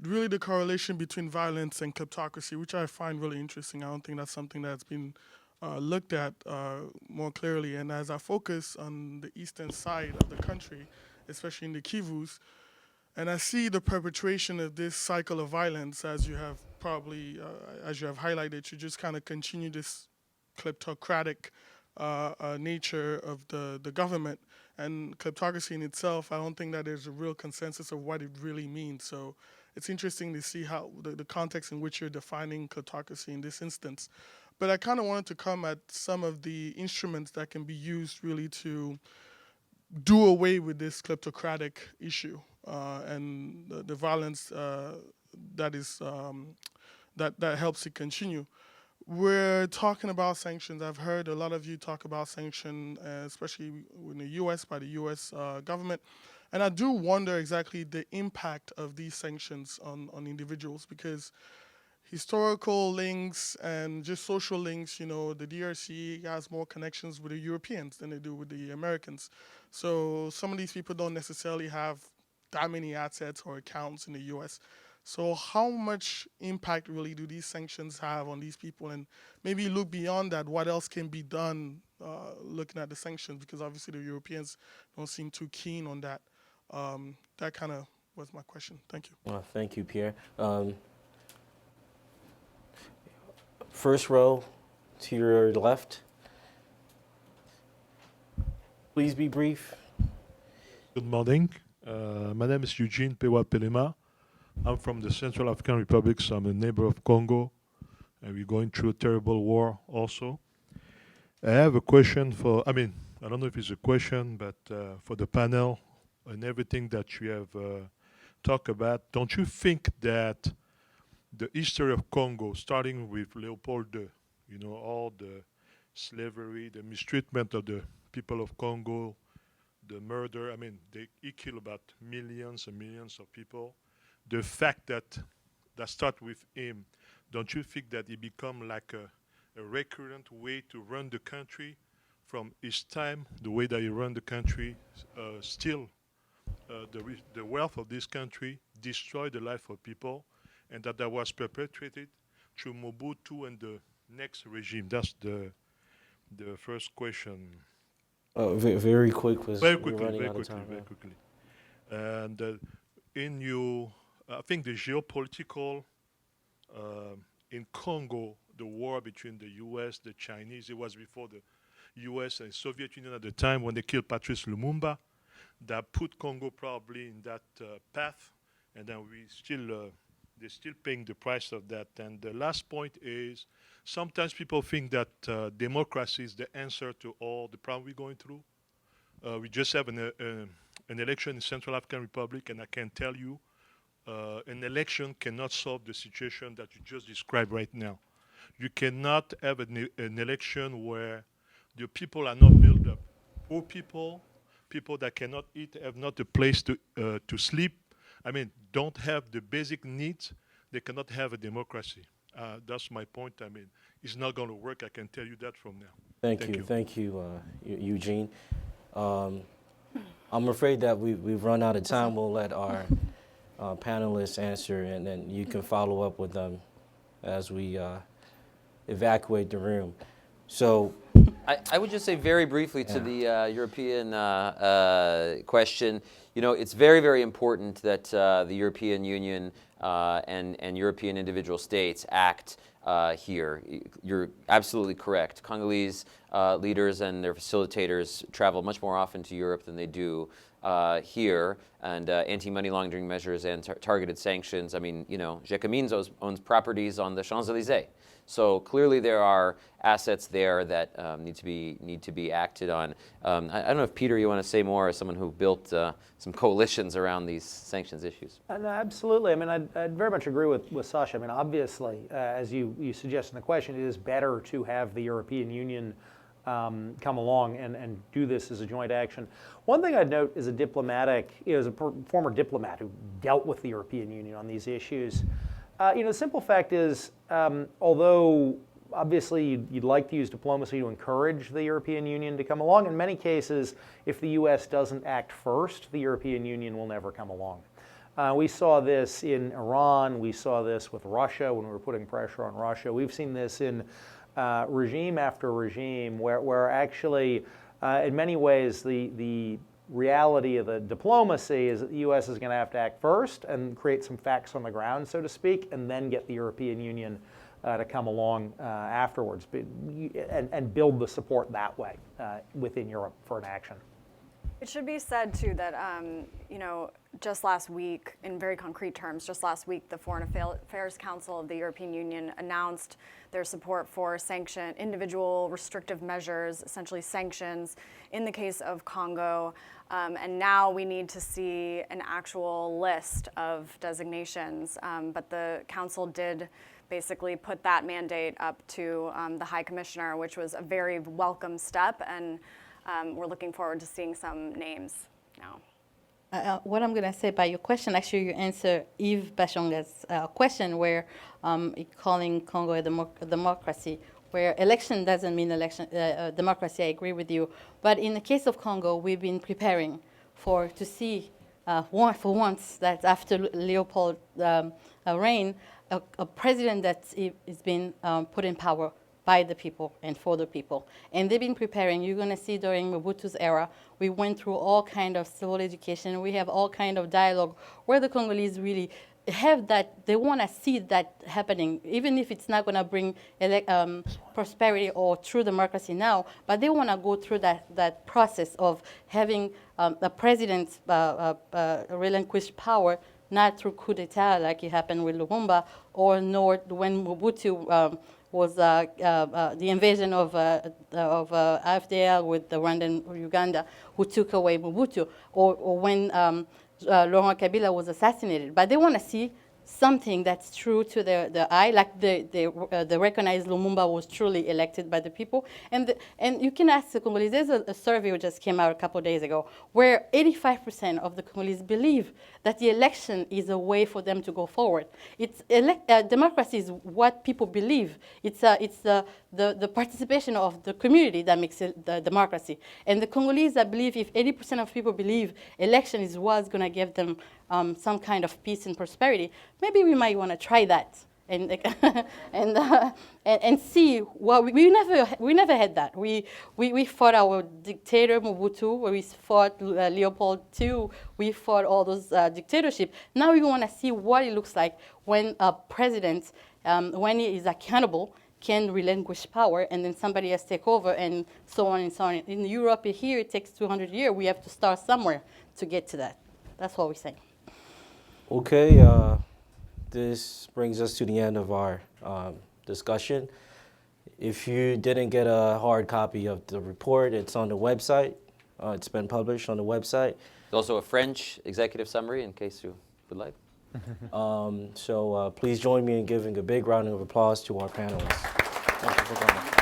really the correlation between violence and kleptocracy, which I find really interesting. I don't think that's something that's been looked at more clearly. And as I focus on the eastern side of the country, especially in the Kivus, and I see the perpetration of this cycle of violence, as you have probably, as you have highlighted, to just kind of continue this kleptocratic nature of the government. And kleptocracy in itself, I don't think that there's a real consensus of what it really means. So it's interesting to see how the context in which you're defining kleptocracy in this instance. But I kind of wanted to come at some of the instruments that can be used really to do away with this kleptocratic issue and the violence that is that helps it continue. We're talking about sanctions. I've heard a lot of you talk about sanctions, especially in the U.S. by the U.S. Government, and I do wonder exactly the impact of these sanctions on individuals, because historical links and just social links, you know, the DRC has more connections with the Europeans than they do with the Americans. So some of these people don't necessarily have that many assets or accounts in the US. So how much impact really do these sanctions have on these people? And maybe look beyond that, what else can be done looking at the sanctions? Because obviously the Europeans don't seem too keen on that. That kind of was my question. Thank you. Thank you, Pierre. First row to your left. Please be brief. Good morning. My name is Eugene Pewa Pelema. I'm from the Central African Republic, so I'm a neighbor of Congo, and we're going through a terrible war also. I have a question for, I don't know if it's a question, but for the panel and everything that you have talked about, don't you think that the history of Congo, starting with Leopold II, you know, all the slavery, the mistreatment of the people of Congo, the murder, he killed about millions and millions of people. The fact that start with him, don't you think that it become like a recurrent way to run the country from his time, the way that he run the country, still the wealth of this country, destroy the life of people, and that was perpetrated through Mobutu and the next regime? That's the first question. Very quick, very quickly. And I think the geopolitical in Congo, the war between the U.S., the Chinese, it was before the U.S. and Soviet Union at the time when they killed Patrice Lumumba, that put Congo probably in that path, and then they're still paying the price of that. And the last point is, sometimes people think that democracy is the answer to all the problems we're going through. We just have an election in Central African Republic, and I can tell you, an election cannot solve the situation that you just described right now. You cannot have an election where the people are not built up. Poor people that cannot eat, have not a place to sleep, don't have the basic needs, they cannot have a democracy. That's my point. It's not going to work. I can tell you that from now. Thank you, Eugene. I'm afraid that we've run out of time. We'll let our panelists answer, and then you can follow up with them as we evacuate the room. So I would just say very briefly to the European question, it's very, very important that the European Union and European individual states act here. You're absolutely correct. Congolese leaders and their facilitators travel much more often to Europe than they do here, and anti-money laundering measures and targeted sanctions. I mean, Jacquemin owns properties on the Champs-Élysées. So clearly there are assets there that need to be acted on. I don't know if, Peter, you want to say more as someone who built some coalitions around these sanctions issues. No, absolutely. I mean, I'd very much agree with Sasha. I mean, obviously, as you suggest in the question, it is better to have the European Union come along and do this as a joint action. One thing I'd note is as a former diplomat who dealt with the European Union on these issues, the simple fact is, although obviously you'd like to use diplomacy to encourage the European Union to come along, in many cases, if the U.S. doesn't act first, the European Union will never come along. We saw this in Iran. We saw this with Russia when we were putting pressure on Russia. We've seen this in regime after regime where actually, in many ways, the reality of the diplomacy is that the U.S. is going to have to act first and create some facts on the ground, so to speak, and then get the European Union to come along afterwards and build the support that way within Europe for an action. It should be said, too, that, just last week, in very concrete terms, just last week, the Foreign Affairs Council of the European Union announced their support for individual restrictive measures, essentially sanctions, in the case of Congo. And now we need to see an actual list of designations. But the Council did basically put that mandate up to the High Commissioner, which was a very welcome step. And we're looking forward to seeing some names now. What I'm going to say by your question, actually, you answer Yves Bashonga's question, where calling Congo a democracy, where election doesn't mean democracy. I agree with you. But in the case of Congo, we've been preparing to see for once that after Leopold's reign, a president that is been put in power by the people and for the people. And they've been preparing. You're going to see during Mobutu's era, we went through all kind of civil education. We have all kind of dialogue where the Congolese really have that. They want to see that happening, even if it's not going to bring prosperity or true democracy now, but they want to go through that process of having a president relinquish power, not through coup d'etat like it happened with Lumumba, nor when Mobutu was the invasion of AFDL with the Rwandan Uganda, who took away Mobutu, or when Laurent Kabila was assassinated. But they want to see something that's true to their eye, like they recognize Lumumba was truly elected by the people. And you can ask the Congolese, there's a survey which just came out a couple of days ago, where 85% of the Congolese believe that the election is a way for them to go forward. Democracy is what people believe. It's the participation of the community that makes it the democracy. And the Congolese, I believe, if 80% of people believe election is what's going to give them some kind of peace and prosperity, maybe we might want to try that and see. Well, we never had that. We fought our dictator Mobutu, we fought Leopold II, we fought all those dictatorships. Now we want to see what it looks like when a president, when he is accountable, can relinquish power, and then somebody else take over, and so on and so on. In Europe, here it takes 200 years. We have to start somewhere to get to that. That's what we're saying. Okay, this brings us to the end of our discussion. If you didn't get a hard copy of the report, it's on the website. It's been published on the website. There's also a French executive summary in case you would like. So please join me in giving a big round of applause to our panelists. Thank you for coming.